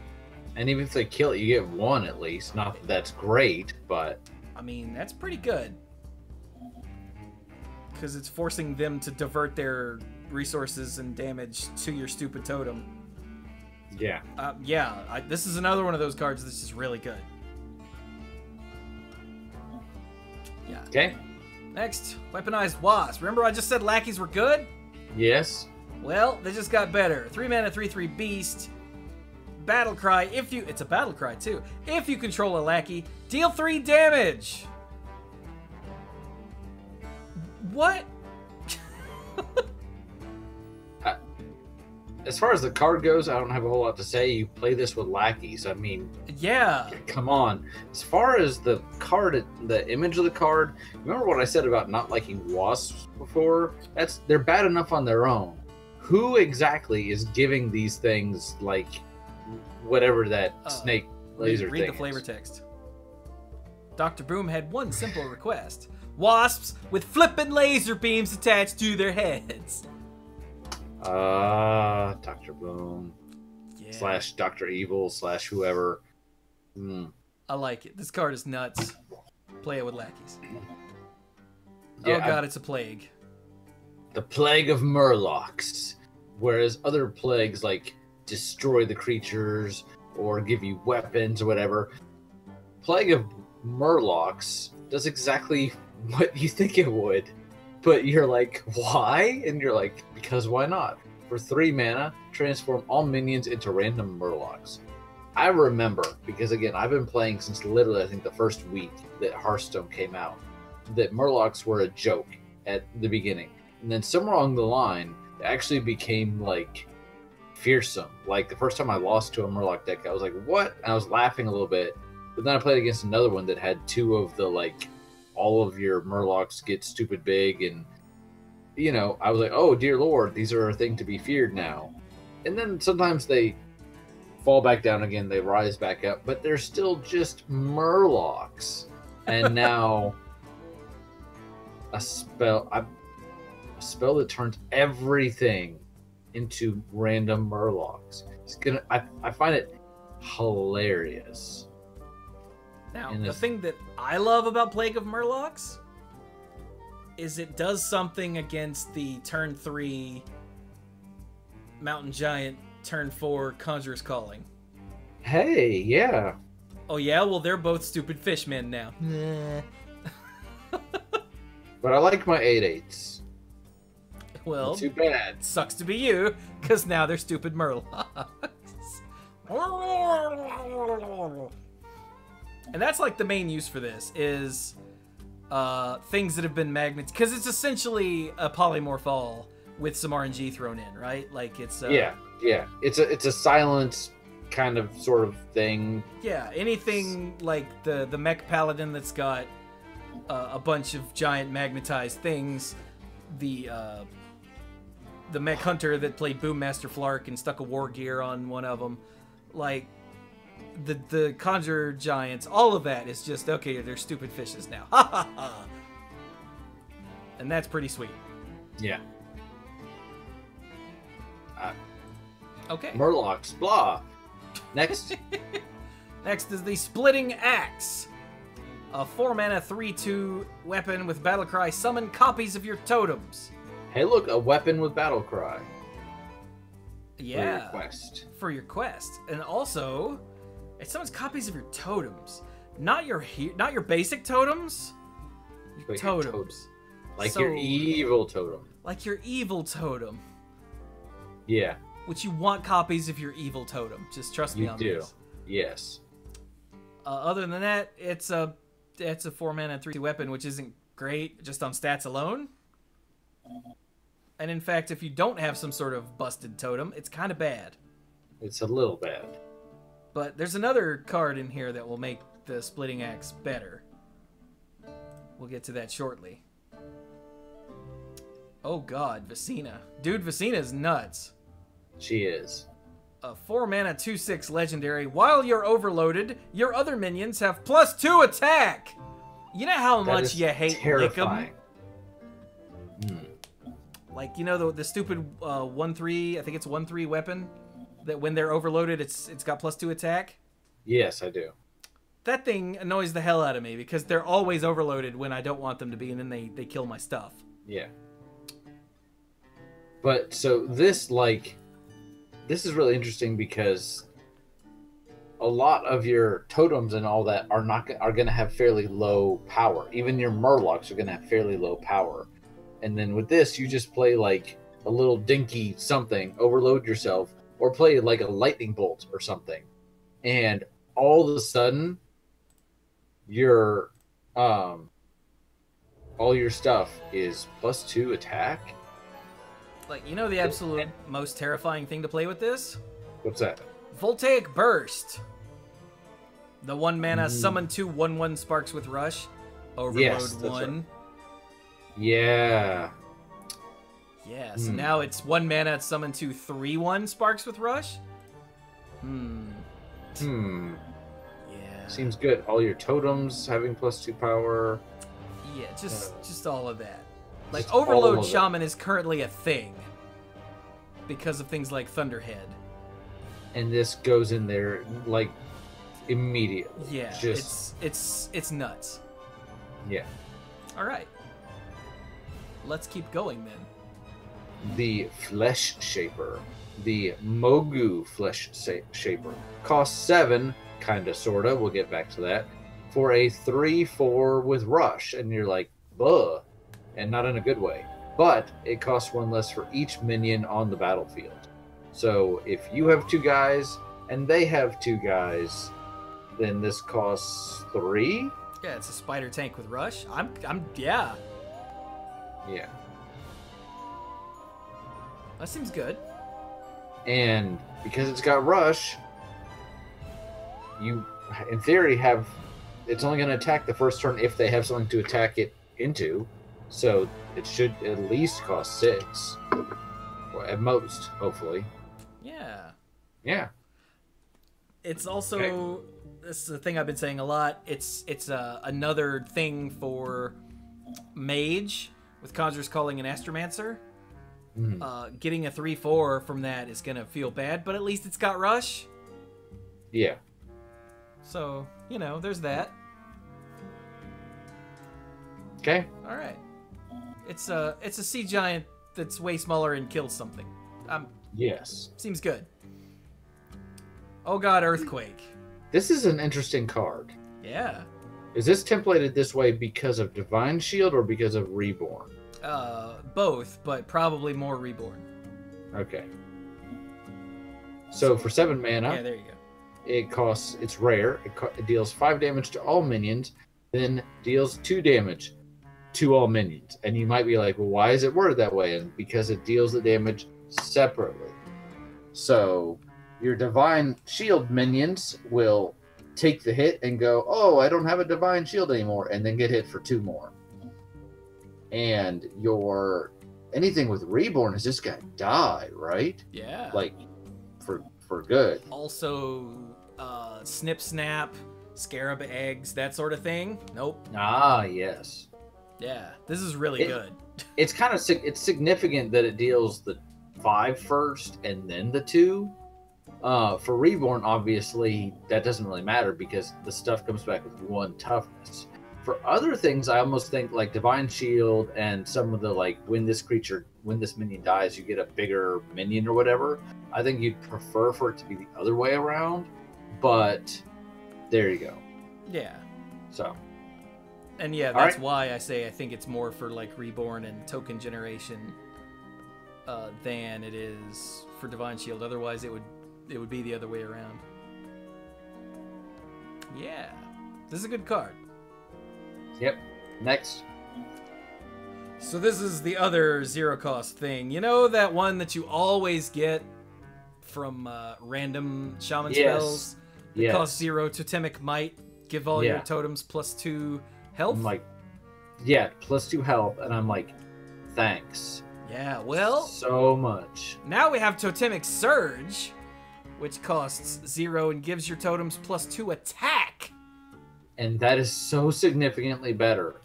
B: And even if they kill it, you get 1 at least. Not that that's great, but...
A: I mean, that's pretty good. Because it's forcing them to divert their resources and damage to your stupid totem.
B: Yeah.
A: This is another one of those cards that's just really good. Yeah.
B: Okay.
A: Next, Weaponized Wasp. Remember I just said lackeys were good?
B: Yes.
A: Well, they just got better. 3 mana, 3/3 beast. Battle cry. It's a battle cry too. If you control a lackey, deal 3 damage. What?
B: As far as the card goes, I don't have a whole lot to say. You play this with lackeys. I mean,
A: Yeah.
B: come on. As far as the card, the image of the card, remember what I said about not liking wasps before? They're bad enough on their own. Who exactly is giving these things, like, whatever that snake laser
A: read
B: thing
A: the flavor
B: is?
A: text. Dr. Boom had one simple request. Wasps with flippin' laser beams attached to their heads.
B: Dr. Boom.
A: Yeah.
B: Slash Dr. Evil slash whoever.
A: I like it. This card is nuts. Play it with lackeys.
B: Yeah,
A: oh god, it's a plague.
B: The Plague of Murlocs. Whereas other plagues, like, destroy the creatures or give you weapons or whatever, Plague of Murlocs does exactly what you think it would. But you're like, why? And you're like, because why not? For 3 mana, transform all minions into random Murlocs. I remember, because again, I've been playing since literally, I think, the first week that Hearthstone came out, that Murlocs were a joke at the beginning. And then somewhere along the line, it actually became, like, fearsome. Like, the first time I lost to a Murloc deck, I was like, what? And I was laughing a little bit. But then I played against another one that had 2 of the, like, all of your Murlocs get stupid big, and, you know, I was like, oh, dear Lord, these are a thing to be feared now. And then sometimes they fall back down again, they rise back up, but they're still just Murlocs. And now a spell that turns everything into random Murlocs. I find it hilarious.
A: Now, the thing that I love about Plague of Murlocs is it does something against the turn 3 Mountain Giant, turn 4 Conjurer's Calling.
B: Hey, yeah.
A: Oh yeah? Well, they're both stupid fishmen now.
B: But I like my 8/8s.
A: Well,
B: not too bad.
A: Sucks to be you, because now they're stupid Murlocs. And that's like the main use for this, is things that have been magnets, because it's essentially a polymorph all with some RNG thrown in, right? Like it's
B: yeah. It's a silence kind of sort of thing.
A: Yeah, anything like the mech paladin that's got a bunch of giant magnetized things, the mech hunter that played Boommaster Flark and stuck a war gear on one of them, like the conjure giants, all of that is just, okay, they're stupid fishes now. Ha ha ha. And that's pretty sweet.
B: Yeah.
A: Okay.
B: Murlocs, blah. Next.
A: Next is the Splitting Axe. A 4-mana 3/2 weapon with Battlecry. Summon copies of your totems.
B: Hey, look, a weapon with Battlecry.
A: Yeah.
B: For your quest.
A: For your quest. And also, it summons copies of your totems. Not your basic totems. Your totems.
B: Like your evil totem.
A: Like your evil totem.
B: Yeah.
A: Which you want copies of your evil totem. Just trust me on this.
B: Yes.
A: Other than that, it's a 4-mana 3/2 weapon, which isn't great just on stats alone. And in fact, if you don't have some sort of busted totem, it's kind of bad.
B: It's a little bad.
A: But there's another card in here that will make the Splitting Axe better. We'll get to that shortly. Oh god, Vicina. Dude, Vicina's nuts.
B: She is.
A: A 4-mana 2/6 legendary. While you're overloaded, your other minions have +2 attack! You know how much you hate
B: terrifying.
A: Like, you know the stupid 1/3, I think it's 1/3 weapon that when they're overloaded it's got +2 attack?
B: Yes, I do.
A: That thing annoys the hell out of me because they're always overloaded when I don't want them to be, and then they kill my stuff.
B: Yeah. But so this is really interesting because a lot of your totems and all that are going to have fairly low power. Even your Murlocs are going to have fairly low power. And then with this, you just play like a little dinky something, overload yourself, or play like a lightning bolt or something. And all of a sudden, your all your stuff is +2 attack.
A: Like, you know the absolute most terrifying thing to play with this?
B: What's that?
A: Voltaic Burst. The 1 mana summon 2 1/1 sparks with rush. Overload
B: Yes,
A: 1.
B: right. Yeah.
A: Yeah, so now it's 1 mana summon 2 3/1 sparks with rush. Yeah.
B: Seems good. All your totems having +2 power.
A: Yeah, just all of that. Like, Overload Shaman is currently a thing because of things like Thunderhead.
B: And this goes in there like immediately.
A: Yeah, it's nuts.
B: Yeah.
A: All right. Let's keep going then.
B: The Flesh Shaper. The Mogu Flesh Shaper. Costs 7, kinda sorta, we'll get back to that. For a 3/4 with rush. And you're like, ugh. And not in a good way. But it costs 1 less for each minion on the battlefield. So if you have 2 guys and they have 2 guys, then this costs 3.
A: Yeah, it's a spider tank with rush. Yeah.
B: Yeah.
A: That seems good.
B: And because it's got rush, you, in theory, it's only going to attack the first turn if they have something to attack it into. So it should at least cost 6. Well, at most, hopefully.
A: Yeah.
B: Yeah.
A: It's also, this is a thing I've been saying a lot, it's another thing for Mage with Conjurer's Calling and Astromancer. Getting a 3/4 from that is going to feel bad, but at least it's got rush.
B: Yeah.
A: So, you know, there's that.
B: Okay.
A: All right. It's a sea giant that's way smaller and kills something.
B: Yes.
A: Seems good. Oh god, Earthquake.
B: This is an interesting card.
A: Yeah.
B: Is this templated this way because of Divine Shield or because of Reborn?
A: Both, but probably more Reborn.
B: Okay. So for 7 mana,
A: yeah, there you go.
B: it's rare. It deals 5 damage to all minions, then deals 2 damage to all minions. And you might be like, well, why is it worded that way? And because it deals the damage separately. So your Divine Shield minions will take the hit and go, oh, I don't have a Divine Shield anymore, and then get hit for 2 more. And your anything with Reborn is just gonna die, right?
A: Yeah.
B: Like for good.
A: Also, Snip Snap, Scarab Eggs, that sort of thing. Nope.
B: Ah, yes.
A: Yeah, this is really good.
B: It's kind of it's significant that it deals the 5 first and then the 2. For Reborn, obviously, that doesn't really matter because the stuff comes back with 1 toughness. For other things, I almost think like Divine Shield and some of the like when this minion dies, you get a bigger minion or whatever. I think you'd prefer for it to be the other way around, but there you go.
A: Yeah.
B: So.
A: And yeah, that's why I say I think it's more for like Reborn and token generation than it is for Divine Shield. Otherwise, it would be the other way around. Yeah, this is a good card.
B: Yep. Next.
A: So this is the other 0 cost thing. You know that one that you always get from random Shaman spells? It costs 0 Totemic Might. Give all your totems +2 health?
B: I'm like, yeah, +2 health. And I'm like, thanks.
A: Yeah, well.
B: So much.
A: Now we have Totemic Surge, which costs 0 and gives your totems +2 attack.
B: And that is so significantly better.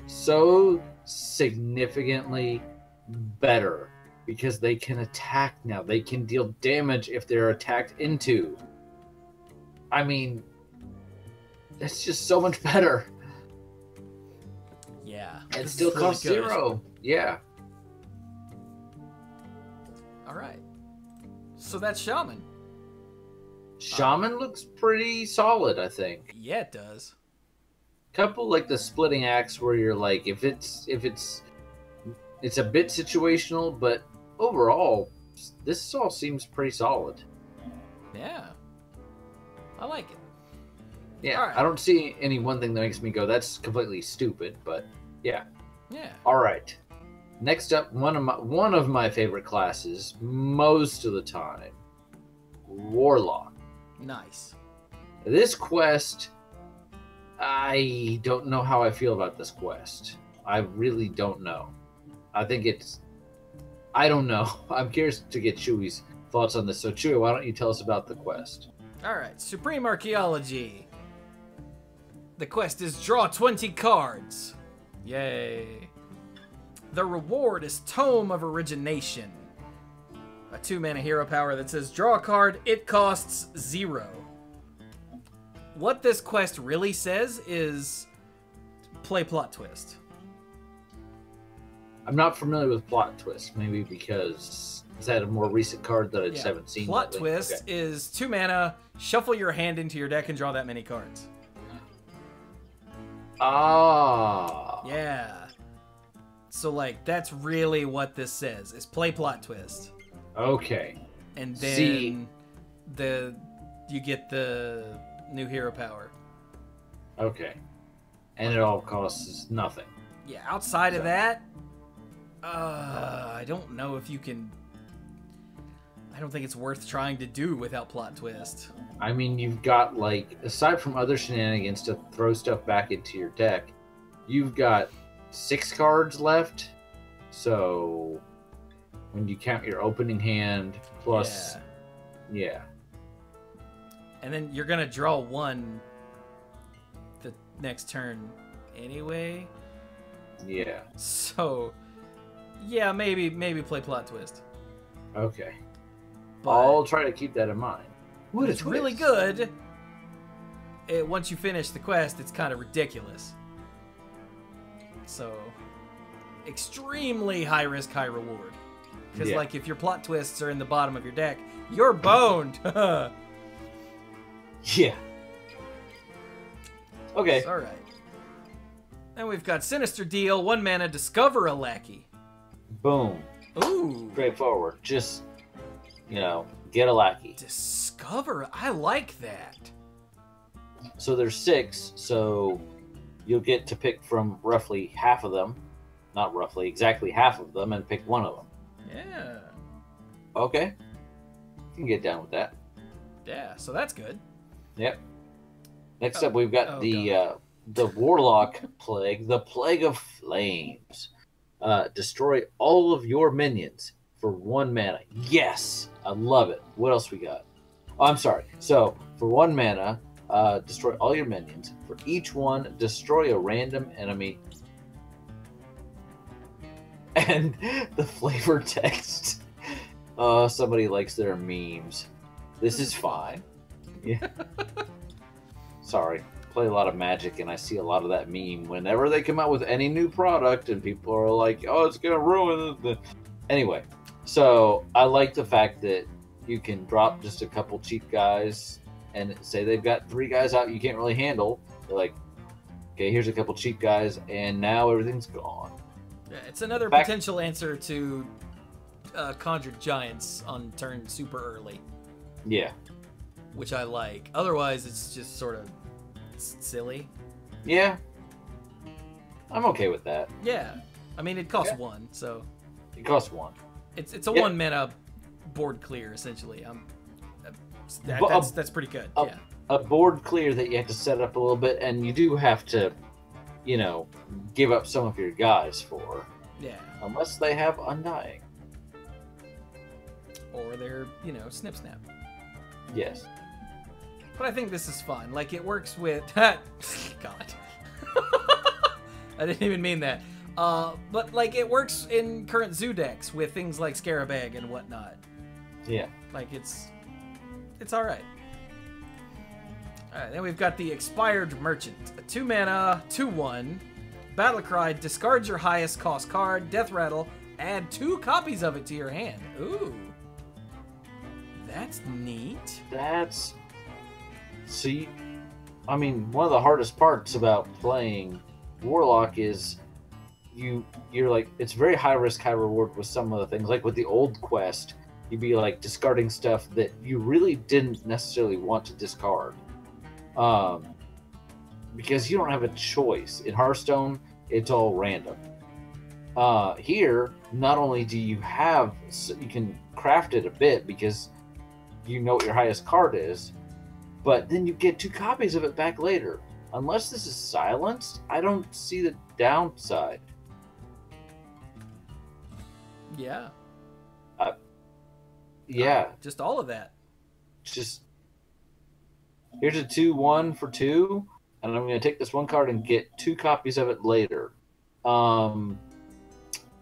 B: So significantly better. Because they can attack now. They can deal damage if they're attacked into. I mean, it's just so much better.
A: Yeah.
B: It still costs really 0. Yeah.
A: Alright. So that's Shaman.
B: Shaman looks pretty solid, I think.
A: Yeah, it does.
B: Couple like the splitting axe where you're like, if it's a bit situational, but overall, this all seems pretty solid.
A: Yeah, I like it.
B: Yeah,
A: right.
B: I don't see any one thing that makes me go, that's completely stupid, but yeah.
A: Yeah.
B: All right. Next up, one of my favorite classes most of the time, Warlock.
A: Nice.
B: This quest, I don't know how I feel about this quest. I really don't know. I don't know. I'm curious to get Chewie's thoughts on this. So Chewie, why don't you tell us about the quest?
A: All right, Supreme Archaeology. The quest is draw 20 cards. Yay. The reward is Tome of Origination. A 2-mana hero power that says draw a card, it costs 0. What this quest really says is play plot twist.
B: I'm not familiar with plot twist, maybe because is that a more recent card that I just haven't seen?
A: Plot twist is 2 mana, shuffle your hand into your deck and draw that many cards.
B: Ah.
A: Yeah. So, like, that's really what this says, is play plot twist.
B: Okay.
A: And then you get the new hero power.
B: Okay. And it all costs nothing.
A: Yeah, outside of that, I don't know if you can... I don't think it's worth trying to do without plot twist.
B: I mean, you've got, like, aside from other shenanigans to throw stuff back into your deck, you've got 6 cards left. So, when you count your opening hand, plus... Yeah.
A: And then you're going to draw 1 the next turn anyway.
B: Yeah.
A: So, yeah, maybe play plot twist.
B: Okay.
A: But
B: I'll try to keep that in mind.
A: it's really good. Once you finish the quest, it's kind of ridiculous. So, extremely high risk, high reward. Because, like, if your plot twists are in the bottom of your deck, you're boned.
B: Yeah. Okay.
A: All right. And we've got Sinister Deal, 1 mana, discover a lackey.
B: Boom.
A: Ooh.
B: Straightforward. Just, get a lackey.
A: Discover? I like that.
B: So there's 6, so you'll get to pick from roughly half of them. Not roughly, exactly half of them, and pick one of them.
A: Yeah.
B: Okay. You can get down with that.
A: Yeah, so that's good.
B: Yep. Next up, we've got the Warlock Plague, the Plague of Flames. Destroy all of your minions for 1 mana. Yes! I love it. What else we got? Oh, I'm sorry. So, for 1 mana, destroy all your minions. For each one, destroy a random enemy. And the flavor text. Somebody likes their memes. This is fine. Yeah. Sorry. Play a lot of Magic, and I see a lot of that meme whenever they come out with any new product, and people are like, "Oh, it's gonna ruin it." Anyway, so I like the fact that you can drop just a couple cheap guys, and say they've got 3 guys out you can't really handle. They're like, "Okay, here's a couple cheap guys," and now everything's gone.
A: Yeah, it's another potential answer to Conjured Giants on turn super early.
B: Yeah.
A: Which I like. Otherwise, it's just sort of silly.
B: Yeah. I'm okay with that.
A: Yeah. I mean, it costs 1, so...
B: It costs 1.
A: It's a 1 mana board clear, essentially. That's pretty good, yeah.
B: A board clear that you have to set up a little bit, and you do have to, give up some of your guys for.
A: Yeah.
B: Unless they have Undying.
A: Or they're, snip snap.
B: Yes.
A: But I think this is fun. Like, it works with... God. I didn't even mean that. But, like, it works in current zoo decks with things like Scarabag and whatnot.
B: Yeah.
A: Like, it's alright. Alright, then we've got the Expired Merchant. A 2 mana, 2/1. Battlecry, discard your highest cost card, Death Rattle, add 2 copies of it to your hand. Ooh. That's neat.
B: See, I mean, one of the hardest parts about playing Warlock is you're like, it's very high risk, high reward with some of the things. Like with the old quest, you'd be like discarding stuff that you really didn't necessarily want to discard. Because you don't have a choice. In Hearthstone, it's all random. Here, not only do you have, you can craft it a bit because you know what your highest card is, but then you get 2 copies of it back later. Unless this is silenced, I don't see the downside.
A: Yeah.
B: Yeah.
A: Just all of that.
B: Just here's a 2/1 for 2, and I'm going to take this 1 card and get 2 copies of it later.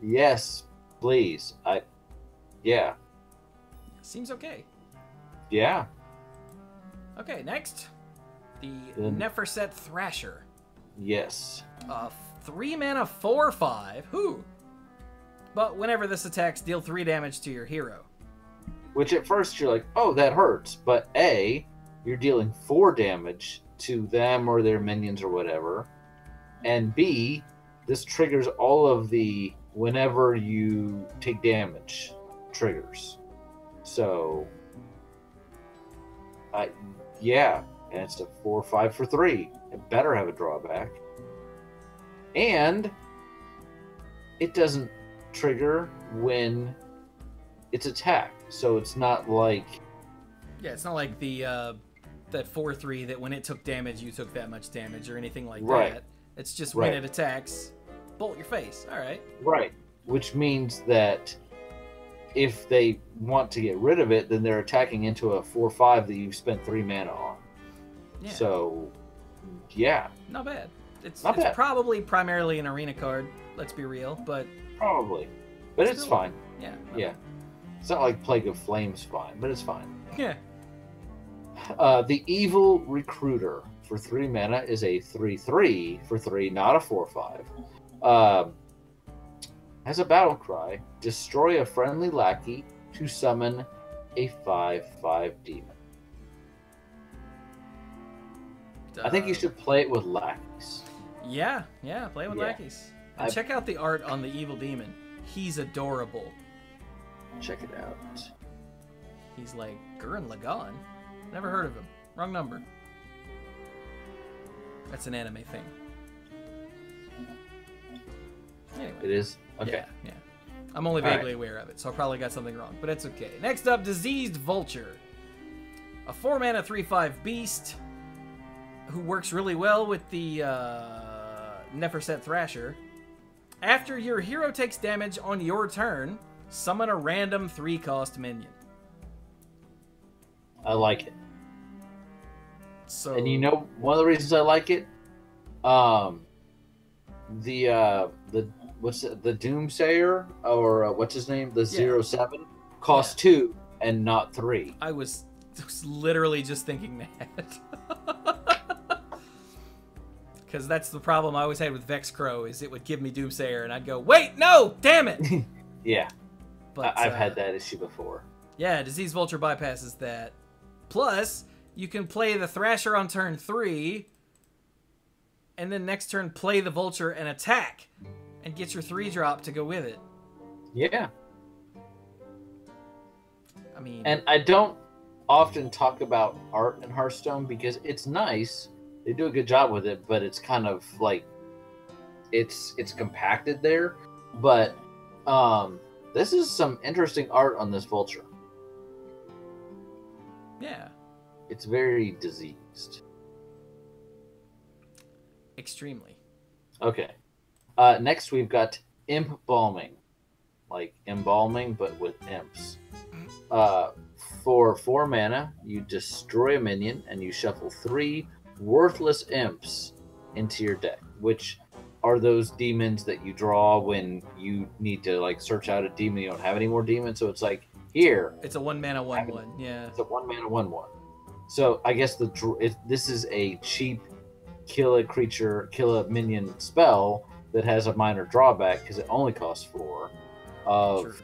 B: Yes, please. Yeah.
A: Seems okay.
B: Yeah.
A: Okay, next. The Neferset Thrasher.
B: Yes.
A: 3 mana 4/5. Who? But whenever this attacks, deal 3 damage to your hero.
B: Which at first you're like, oh, that hurts. But A, you're dealing 4 damage to them or their minions or whatever. And B, this triggers all of the whenever you take damage triggers. So, yeah. And it's a 4/5 for 3. It better have a drawback. And it doesn't trigger when it's attacked. So it's not like...
A: Yeah, it's not like the that 4/3 that when it took damage, you took that much damage or anything like
B: Right.
A: that. It's just when it attacks, bolt your face. All right.
B: Right. Which means that if they want to get rid of it, then they're attacking into a 4/5 that you've spent 3 mana on.
A: Yeah.
B: So, yeah.
A: Not bad. It's
B: Not bad.
A: probably primarily an arena card, let's be real, but...
B: Probably. But it's
A: Still,
B: fine.
A: Yeah.
B: Yeah. It's not like Plague of Flame's fine, but it's fine.
A: Yeah.
B: The Evil Recruiter for 3 mana is a 3/3 for 3, not a 4/5. Has a battle cry. Destroy a friendly lackey to summon a 5/5 demon. I think you should play it with lackeys.
A: Yeah, play it with lackeys. And check out the art on the evil demon. He's adorable.
B: Check it out.
A: He's like Gurren Lagann. Never heard of him. Wrong number. That's an anime thing. Anyway.
B: It is? Okay.
A: Yeah. I'm only vaguely aware of it, so I probably got something wrong, but it's okay. Next up, Diseased Vulture. A 4 mana 3/5 beast who works really well with the Neferset Thrasher. After your hero takes damage on your turn, summon a random 3-cost minion.
B: I like it.
A: So,
B: and you know one of the reasons I like it? The Doomsayer, or what's his name? The 07 costs 2 and not 3.
A: I was literally just thinking that. Because that's the problem I always had with Vex Crow, is it would give me Doomsayer, and I'd go, wait, no, damn it!
B: Yeah.
A: But
B: I've had that issue before.
A: Yeah, Disease Vulture bypasses that. Plus, you can play the Thrasher on turn 3, and then next turn play the Vulture and attack, and get your 3-drop to go with it.
B: Yeah.
A: I mean...
B: And I don't often talk about art in Hearthstone because it's nice. They do a good job with it, but it's kind of like... It's compacted there. But this is some interesting art on this Vulture.
A: Yeah.
B: It's very diseased.
A: Extremely.
B: Okay. Next we've got Imp Balming. Like embalming, but with imps. For 4 mana, you destroy a minion, and you shuffle 3 worthless imps into your deck, which are those demons that you draw when you need to like search out a demon. You don't have any more demons, so it's like, here.
A: It's a 1 mana 1/1, yeah.
B: It's a 1 mana 1/1. So I guess this is a cheap kill a minion spell that has a minor drawback because it only costs 4.
A: Sure.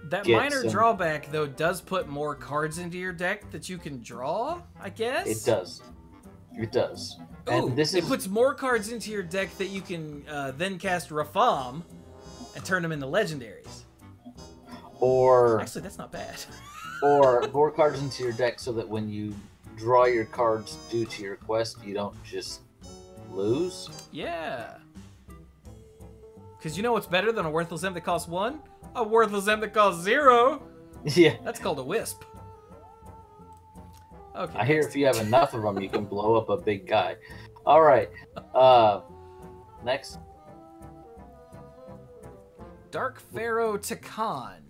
A: That minor drawback, though, does put more cards into your deck that you can draw, I guess?
B: It does. It does.
A: Ooh,
B: and
A: it puts more cards into your deck that you can then cast Rafam and turn them into legendaries.
B: Or...
A: Actually, that's not bad.
B: Or more cards into your deck so that when you draw your cards due to your quest, you don't just lose.
A: Yeah. Because you know what's better than a worthless imp that costs 1? A worthless imp that costs 0.
B: Yeah.
A: That's called a wisp. Okay.
B: I hear if you have enough of them, you can blow up a big guy. All right. Next.
A: Dark Pharaoh Takan.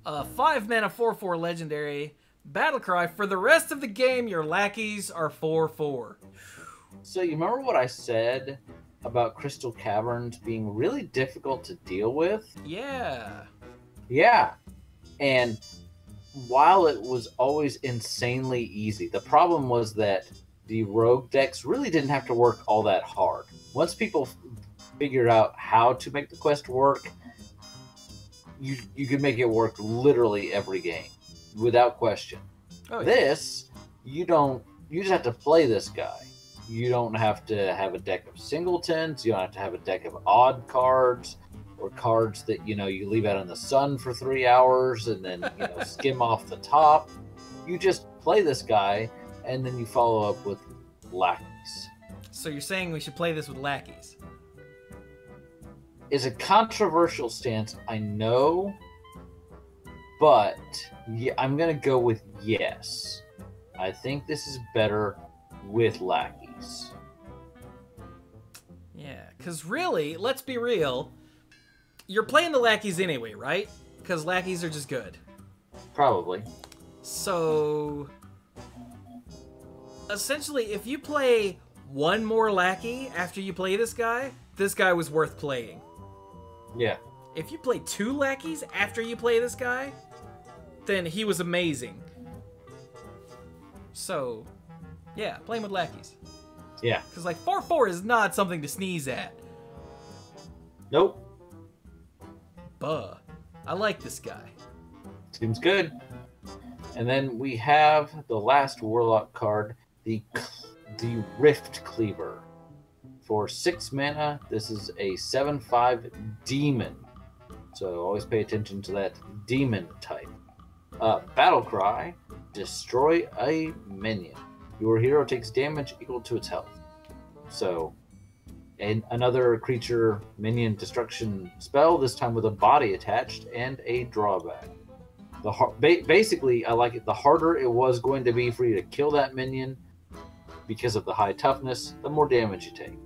A: 5 mana 4/4 legendary. Battle cry. For the rest of the game, your lackeys are 4/4.
B: So you remember what I said about Crystal Caverns being really difficult to deal with?
A: Yeah.
B: Yeah. And while it was always insanely easy, the problem was that the rogue decks really didn't have to work all that hard. Once people figured out how to make the quest work, you could make it work literally every game without question.
A: Oh, yeah.
B: This, you just have to play this guy. You don't have to have a deck of singletons. You don't have to have a deck of odd cards or cards that, you leave out in the sun for 3 hours and then, skim off the top. You just play this guy and then you follow up with lackeys.
A: So you're saying we should play this with lackeys?
B: It's a controversial stance, I know, but yeah, I'm going to go with yes. I think this is better with lackeys.
A: Yeah, because really, let's be real, you're playing the lackeys anyway, right? Because lackeys are just good.
B: Probably.
A: So, essentially, if you play one more lackey after you play this guy was worth playing.
B: Yeah.
A: If you play 2 lackeys after you play this guy, then he was amazing. So, yeah, play him with lackeys.
B: Yeah.
A: Because, 4/4 is not something to sneeze at.
B: Nope.
A: Buh. I like this guy.
B: Seems good. And then we have the last Warlock card, the Rift Cleaver. For 6 mana, this is a 7/5 demon. So always pay attention to that demon type. Battle cry, destroy a minion. Your hero takes damage equal to its health. So, another creature minion destruction spell, this time with a body attached and a drawback. Basically, I like it. The harder it was going to be for you to kill that minion, because of the high toughness, the more damage you take.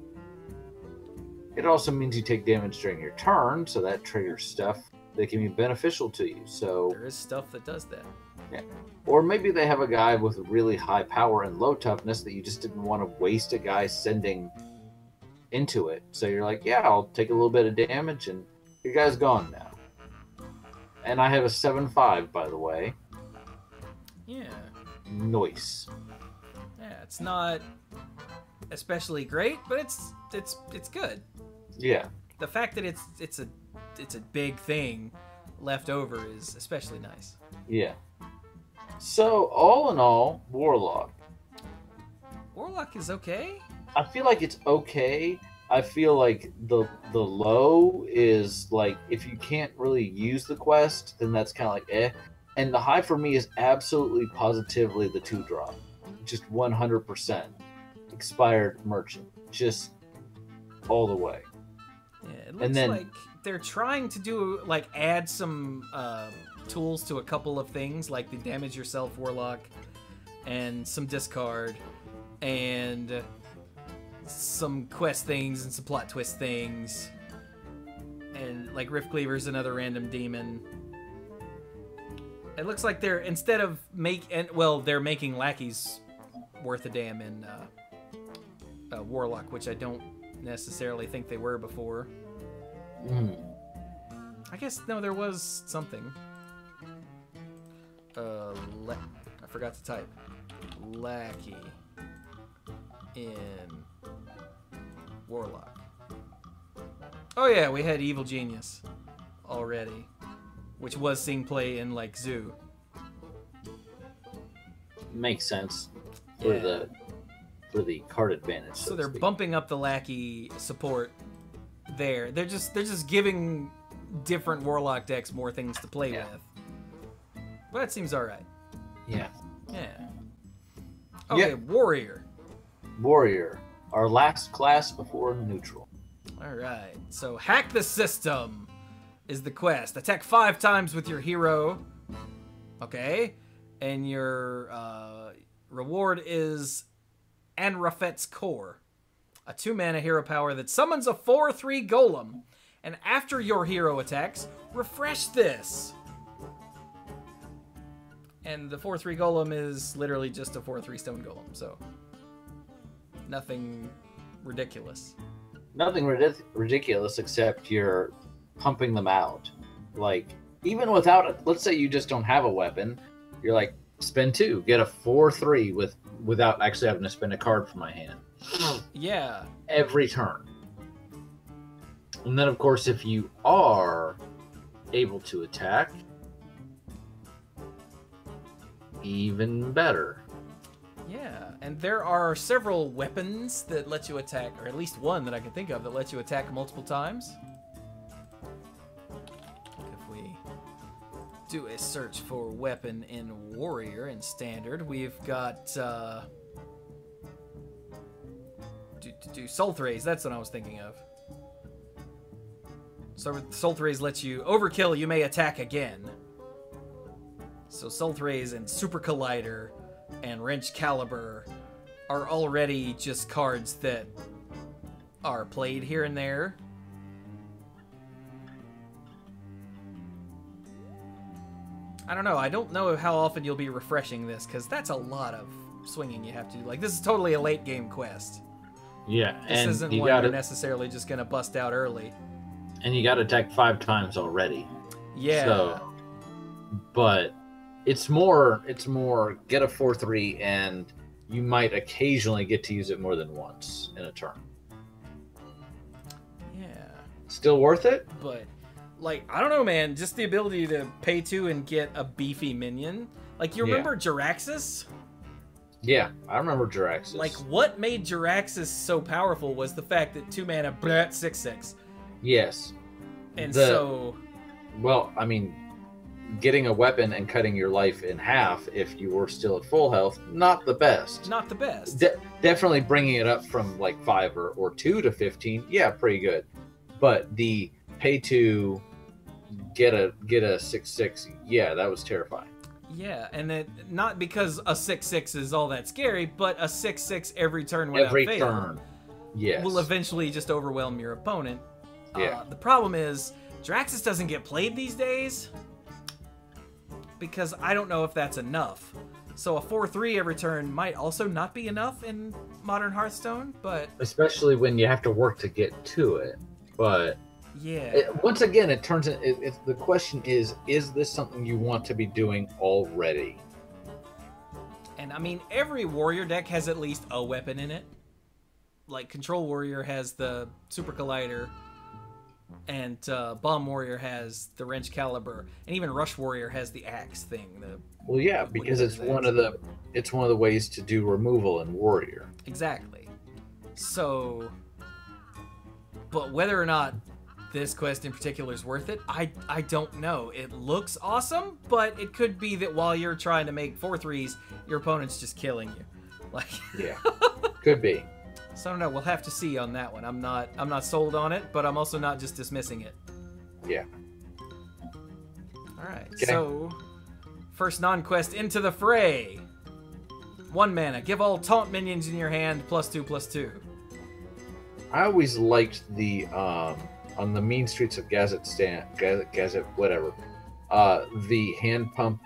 B: It also means you take damage during your turn, so that triggers stuff that can be beneficial to you. So
A: there is stuff that does that.
B: Yeah. Or maybe they have a guy with really high power and low toughness that you just didn't want to waste a guy sending into it. So you're like, yeah, I'll take a little bit of damage and your guy's gone now. And I have a 7/5, by the way.
A: Yeah.
B: Nice.
A: Yeah, it's not especially great, but it's good.
B: Yeah.
A: The fact that it's a big thing left over is especially nice.
B: Yeah. So all in all, Warlock.
A: Warlock is okay.
B: I feel like it's okay. I feel like the low is like if you can't really use the quest, then that's kind of like eh. And the high for me is absolutely positively the 2-drop. Just 100% expired merchant. Just all the way.
A: Yeah, it looks like they're trying to do add some tools to a couple of things, like the damage yourself Warlock and some discard and some quest things and some plot twist things, and Rift Cleaver's another random demon. It looks like they're they're making lackeys worth a damn in Warlock, which I don't necessarily think they were before. I guess no, there was something. I forgot to type lackey in Warlock. Oh yeah, we had Evil Genius already, which was seeing play in Zoo.
B: Makes sense for the card advantage.
A: So they're bumping up the lackey support there. They're just giving different Warlock decks more things to play with. But it seems alright.
B: Yeah.
A: Yeah. Okay, Warrior.
B: Warrior. Our last class before neutral.
A: All right. So hack the system is the quest. Attack 5 times with your hero. Okay. And your reward is Anrafet's Core, a 2-mana hero power that summons a 4/3 golem. And after your hero attacks, refresh this. And the 4/3 golem is literally just a 4/3 stone golem, so nothing ridiculous.
B: Nothing ridiculous except you're pumping them out. Like, even without it, let's say you just don't have a weapon, you're like, spend 2, get a 4/3 without actually having to spend a card from my hand.
A: Yeah.
B: Every turn. And then, of course, if you are able to attack, even better.
A: Yeah, and there are several weapons that let you attack, or at least one that I can think of that lets you attack multiple times. If we do a search for weapon in Warrior and Standard, we've got Sultrays. That's what I was thinking of. So Sultrays lets you overkill. You may attack again. So Sultrays and Super Collider and Wrench Caliber are already just cards that are played here and there. I don't know. I don't know how often you'll be refreshing this, because that's a lot of swinging you have to do. Like, this is totally a late game quest.
B: Yeah,
A: This
B: and
A: isn't
B: you
A: one
B: got
A: you're
B: to
A: necessarily just going to bust out early.
B: and you got to attack 5 times already.
A: Yeah.
B: So, but it's more get a 4/3 and you might occasionally get to use it more than once in a turn.
A: Yeah.
B: Still worth it?
A: But, like, I don't know, man. Just the ability to pay 2 and get a beefy minion. Like, you remember Jiraxxus?
B: Yeah, I remember Jiraxxus.
A: Like, what made Jiraxxus so powerful was the fact that 2 mana, 6/6.
B: Yes.
A: And
B: Well, I mean, getting a weapon and cutting your life in half if you were still at full health, not the best.
A: Not the best.
B: Definitely bringing it up from like 5 or 2 to 15, yeah, pretty good. But the pay to get a 6/6, yeah, that was terrifying.
A: Yeah, and then not because a 6/6 is all that scary, but a 6/6 every turn without
B: Every
A: fail
B: turn, yes,
A: will eventually just overwhelm your opponent.
B: Yeah.
A: The problem is, Jiraxxus doesn't get played these days, because I don't know if that's enough. So a 4/3 every turn might also not be enough in modern Hearthstone, but...
B: especially when you have to work to get to it. But
A: yeah,
B: once again, it turns in. The question is this something you want to be doing already?
A: and I mean, every warrior deck has at least a weapon in it. Like, Control Warrior has the Super Collider, and Bomb Warrior has the Wrench Caliber, and even Rush Warrior has the Axe thing.
B: Well, yeah, because it's one of the ways to do removal in Warrior.
A: Exactly. So, but whether or not this quest in particular is worth it, I don't know. It looks awesome, but it could be that while you're trying to make 4/3s, your opponent's just killing you. Like,
B: Yeah, could be.
A: So I don't know. We'll have to see on that one. I'm not sold on it, but I'm also not just dismissing it.
B: Yeah.
A: All right.
B: Okay.
A: So, first non-quest into the fray. 1 mana. Give all taunt minions in your hand +2/+2.
B: I always liked the on the mean streets of Gazette whatever, the hand pump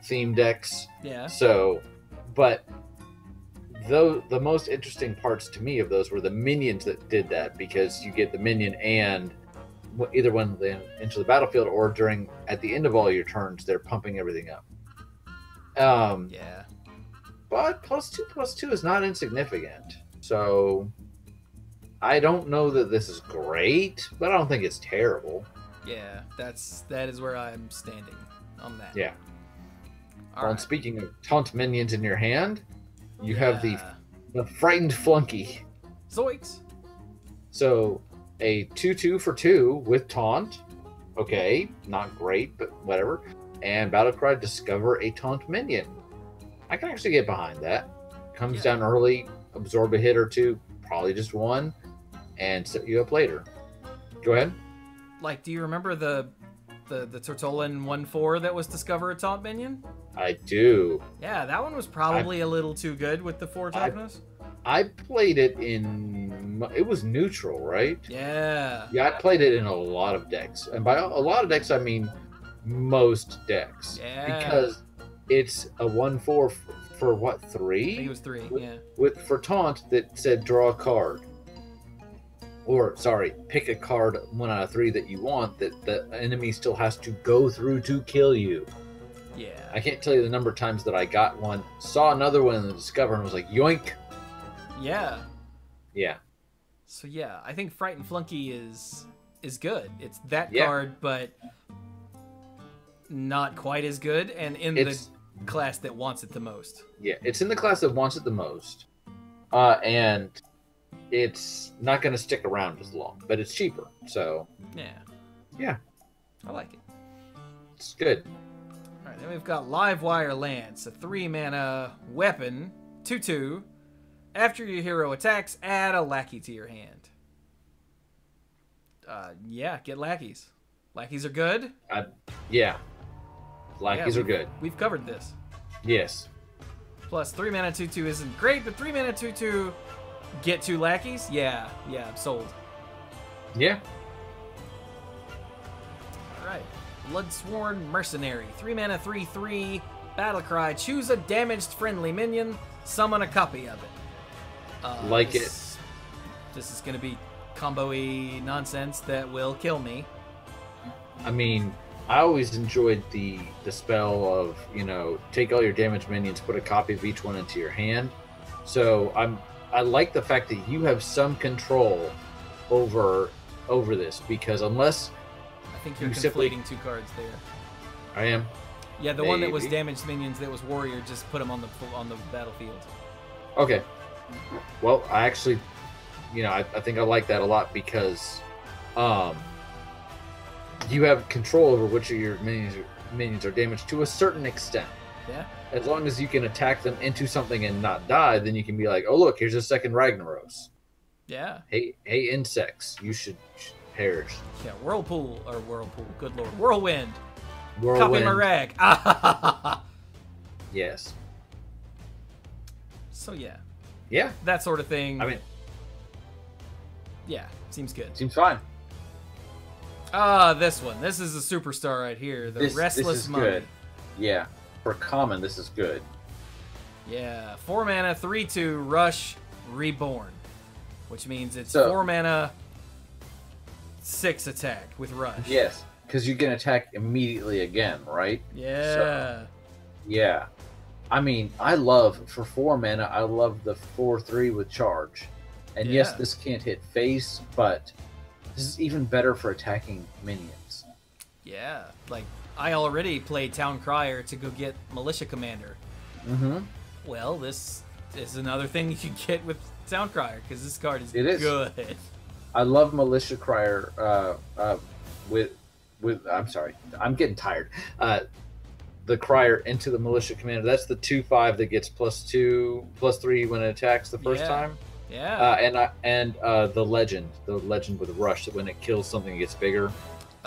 B: theme decks.
A: Yeah.
B: So, but though the most interesting parts to me of those were the minions that did that, because you get the minion and either when they enter the battlefield or at the end of all your turns, they're pumping everything up.
A: Yeah.
B: But +2/+2 is not insignificant. So I don't know that this is great, but I don't think it's terrible.
A: Yeah. That is where I'm standing on that.
B: Yeah.
A: All
B: Well, and
A: right.
B: speaking of taunt minions in your hand, you have the frightened flunky.
A: Zoinks.
B: So a 2/2 for 2 with taunt. Okay, not great, but whatever. And Battlecry, discover a taunt minion. I can actually get behind that. Comes down early, absorb a hit or two, probably just one, and set you up later. Go ahead.
A: Like, do you remember the Tortolan 1/4 that was Discover a Taunt minion?
B: I do.
A: Yeah, that one was probably a little too good with the 4 toughness.
B: I played it in... It was neutral, right?
A: Yeah.
B: Yeah, I played it in a lot of decks. And by a lot of decks, I mean most decks.
A: Yeah.
B: Because it's a 1/4 for what, 3?
A: I think it was 3, yeah.
B: For taunt that said draw a card. Or, sorry, pick a card 1 out of 3 that you want that the enemy still has to go through to kill you.
A: Yeah.
B: I can't tell you the number of times that I got one, saw another one in the Discover, and was like, yoink!
A: Yeah.
B: Yeah.
A: So yeah, I think Frightened Flunky is good. It's that card, but not quite as good, and in the class that wants it the most.
B: Yeah, it's in the class that wants it the most. And it's not going to stick around as long, but it's cheaper, so...
A: Yeah.
B: Yeah.
A: I like it.
B: It's good.
A: Alright, then we've got Livewire Lance, a 3-mana weapon, 2/2. After your hero attacks, add a lackey to your hand. Yeah, get lackeys. Lackeys are good?
B: Yeah. Lackeys are good.
A: We've covered this.
B: Yes.
A: Plus, 3-mana 2/2 isn't great, but 3-mana 2/2, get 2 lackeys? Yeah, I'm sold.
B: Yeah.
A: Alright. Bloodsworn Mercenary. 3-mana 3/3, Battlecry. Choose a damaged friendly minion, summon a copy of it. This is going to be combo-y nonsense that will kill me.
B: I mean, I always enjoyed the spell of, take all your damaged minions, put a copy of each one into your hand. So I like the fact that you have some control over this, because unless
A: I think you're conflating 2 cards there.
B: I am.
A: Yeah, the one that was damaged minions that was warrior, just put them on the battlefield.
B: Okay. Well, I actually, I think I like that a lot, because you have control over which of your minions are damaged to a certain extent.
A: Yeah.
B: As long as you can attack them into something and not die, then you can be like, oh, look, here's a second Ragnaros.
A: Yeah.
B: Hey, insects, you should perish.
A: Yeah, Whirlpool, good lord. Whirlwind. Copy my rag. Ah.
B: Yes.
A: So, yeah.
B: Yeah.
A: That sort of thing.
B: I mean,
A: yeah, seems good.
B: Seems fine.
A: This one. This is a superstar right here. The Restless Mummy.
B: Good. Yeah. For common, this is good.
A: Yeah. 4 mana, 3/2, Rush, Reborn. Which means it's 4 mana, 6 attack with Rush.
B: Yes. Because you can attack immediately again, right?
A: Yeah.
B: So, yeah. I mean, for 4 mana, I love the 4/3 with charge. And yes, this can't hit face, but this is even better for attacking minions.
A: Yeah, like, I already played Town Crier to go get Militia Commander.
B: Mm-hmm.
A: Well, this is another thing you can get with Town Crier, because this card is good.
B: I love Militia Crier with I'm sorry, I'm getting tired. The Crier into the Militia Commander. That's the 2/5 that gets +2/+3 when it attacks the first time.
A: Yeah.
B: And the Legend with Rush, that when it kills something, it gets bigger.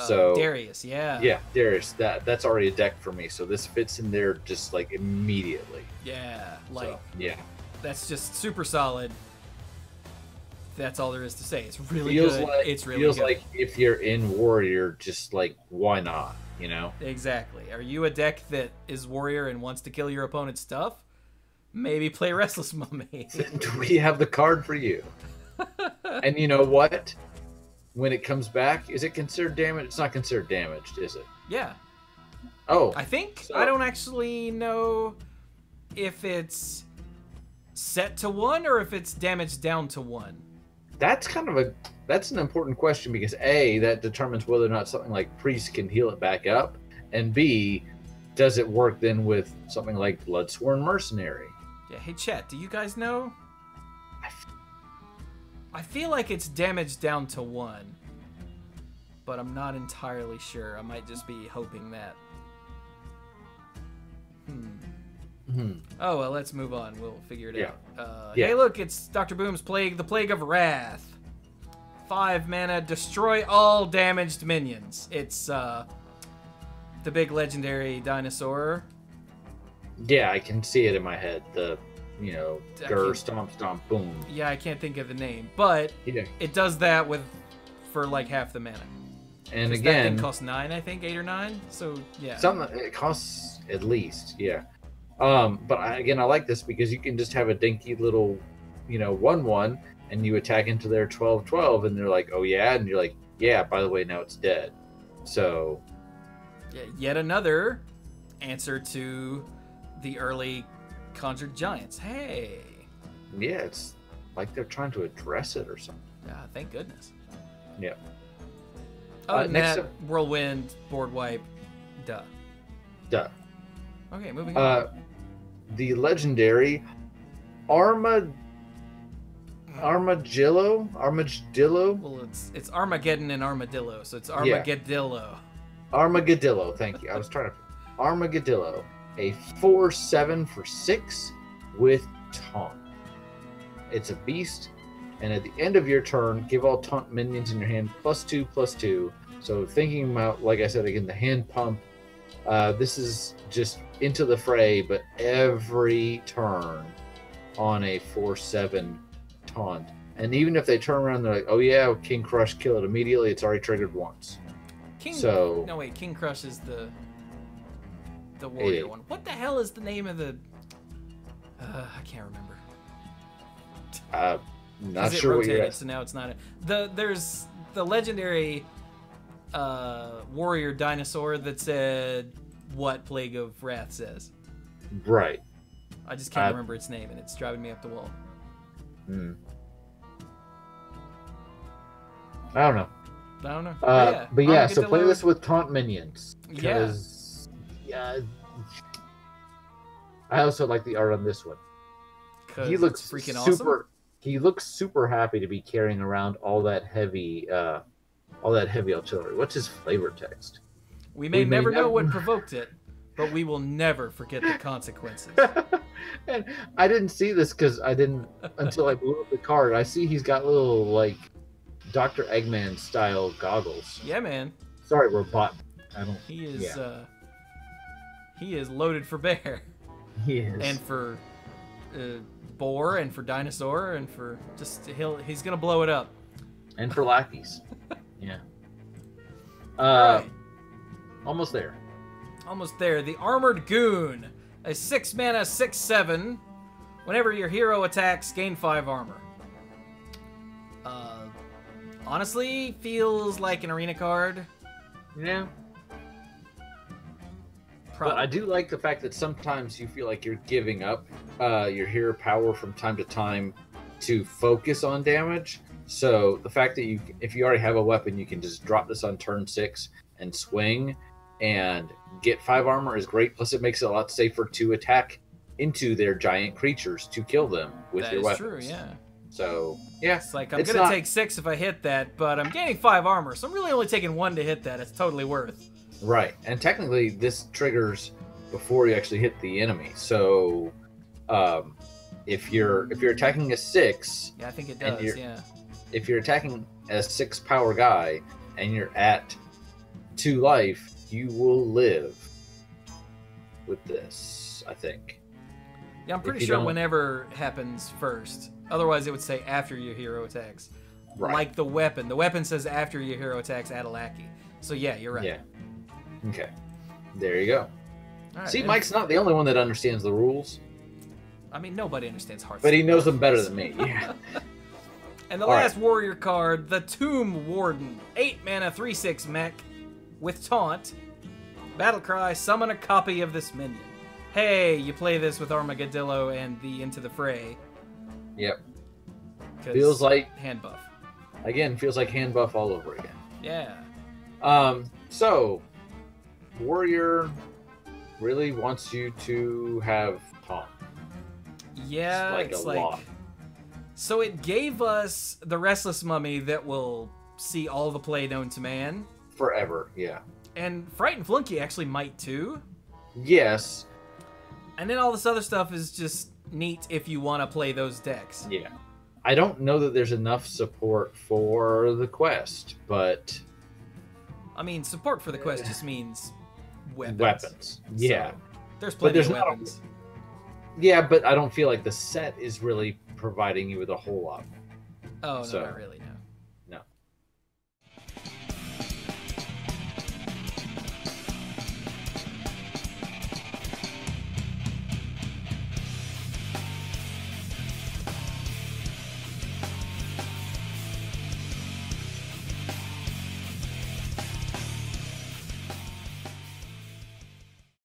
B: So
A: Darius, yeah.
B: Yeah, Darius. That's already a deck for me. So this fits in there just like immediately.
A: Yeah, like
B: yeah.
A: That's just super solid. That's all there is to say. It's really good. It's really good.
B: Feels like if you're in Warrior, just like, why not?
A: Exactly. Are you a deck that is Warrior and wants to kill your opponent's stuff? Maybe play Restless Mummy.
B: Do we have the card for you? And you know what? When it comes back, is it considered damaged? It's not considered damaged, is it?
A: Yeah.
B: Oh.
A: I think. So. I don't actually know if it's set to 1 or if it's damaged down to 1.
B: That's that's an important question, because A, that determines whether or not something like Priest can heal it back up, and B, does it work then with something like Bloodsworn Mercenary?
A: Yeah, hey chat, do you guys know? I feel like it's damaged down to 1, but I'm not entirely sure. I might just be hoping that. Oh, well, let's move on. We'll figure it out.
B: Yeah.
A: Hey, look, it's Dr. Boom's Plague, the Plague of Wrath. 5 mana, destroy all damaged minions. It's the big legendary dinosaur.
B: Yeah, I can see it in my head. The, grr, stomp, stomp, boom.
A: Yeah, I can't think of the name, but it does that for like half the mana.
B: And again,
A: that thing costs 9, I think, 8 or 9. So yeah,
B: it costs at least, yeah. But I like this because you can just have a dinky little, 1/1, and you attack into their 12/12, and they're like, oh yeah, and you're like, yeah. By the way, now it's dead. So,
A: yeah, yet another answer to the early Conjured Giants. Hey.
B: Yeah, it's like they're trying to address it or something.
A: Yeah, thank goodness.
B: Yeah.
A: Next up, Whirlwind, Board Wipe, duh. Okay, moving on.
B: The legendary Armadillo?
A: Well, it's Armageddon and Armadillo, so it's Armageddillo.
B: Yeah. Armageddillo, thank you. I was trying to... Armageddillo. A 4/7 for 6 with taunt. It's a beast, and at the end of your turn, give all taunt minions in your hand +2/+2. So thinking about, like I said again, the hand pump, this is just into the fray, but every turn on a 4/7 taunt. And even if they turn around, they're like, oh yeah, King Crush, kill it immediately, it's already triggered once.
A: King Crush is the warrior one. What the hell is the name of the... I can't remember.
B: Not sure what you're at.
A: So now it's not... There's the legendary warrior dinosaur that said what Plague of Wrath says.
B: Right.
A: I just can't remember its name, and it's driving me up the wall.
B: I don't know. But yeah, so play this with taunt minions. Yeah. I also like the art on this one. He looks freaking awesome. He looks super happy to be carrying around all that heavy artillery. What's his flavor text?
A: We may never know what provoked it, but we will never forget the consequences.
B: And I didn't see this because I didn't until I blew up the card. I see he's got little like Dr. Eggman style goggles.
A: Yeah, man.
B: Sorry, robot.
A: He is. He is loaded for bear.
B: He is.
A: And for boar, and for dinosaur, and for he's gonna blow it up.
B: And for lackeys. Yeah.
A: Right.
B: Almost there.
A: Almost there. The Armored Goon. A 6 mana 6/7. Whenever your hero attacks, gain 5 armor. Honestly, feels like an arena card.
B: Yeah. But I do like the fact that sometimes you feel like you're giving up your hero power from time to time to focus on damage. So the fact that if you already have a weapon, you can just drop this on turn 6 and swing and get 5 armor is great. Plus, it makes it a lot safer to attack into their giant creatures to kill them with your weapons.
A: That is true, yeah.
B: So, yeah.
A: It's like, I'm going to take 6 if I hit that, but I'm gaining 5 armor, so I'm really only taking 1 to hit that. It's totally worth.
B: Right. And technically, this triggers before you actually hit the enemy. So, if you're attacking a 6...
A: Yeah, I think it does, yeah.
B: If you're attacking a 6 power guy and you're at 2 life, you will live with this, I think.
A: Yeah, I'm pretty sure whenever happens first. Otherwise, it would say after your hero attacks. Right. Like the weapon. The weapon says after your hero attacks, add a lackey. So yeah, you're right.
B: Yeah. Okay. There you go.
A: Right,
B: see, Mike's not the only one that understands the rules.
A: I mean, nobody understands Hearthstone.
B: But he knows them better than me. Yeah.
A: And the last warrior card, the Tomb Warden. 8 mana, 3/6 mech with taunt. Battlecry, summon a copy of this minion. Hey, you play this with Armageddillo and the Into the Fray.
B: Yep. Feels like
A: hand buff.
B: Again, feels like hand buff all over again.
A: Yeah.
B: So warrior really wants you to have taunt.
A: Yeah, it's like a lot. So it gave us the Restless Mummy that will see all the play known to man.
B: Forever, yeah.
A: And Frightened Flunky actually might too.
B: Yes.
A: And then all this other stuff is just neat if you want to play those decks.
B: Yeah. I don't know that there's enough support for the quest, but
A: I mean, support for the quest just means weapons.
B: Weapons. Yeah.
A: So, there's plenty
B: there's
A: of
B: not a-
A: weapons.
B: Yeah, but I don't feel like the set is really providing you with a whole lot.
A: Oh, no,
B: So-
A: not really, no.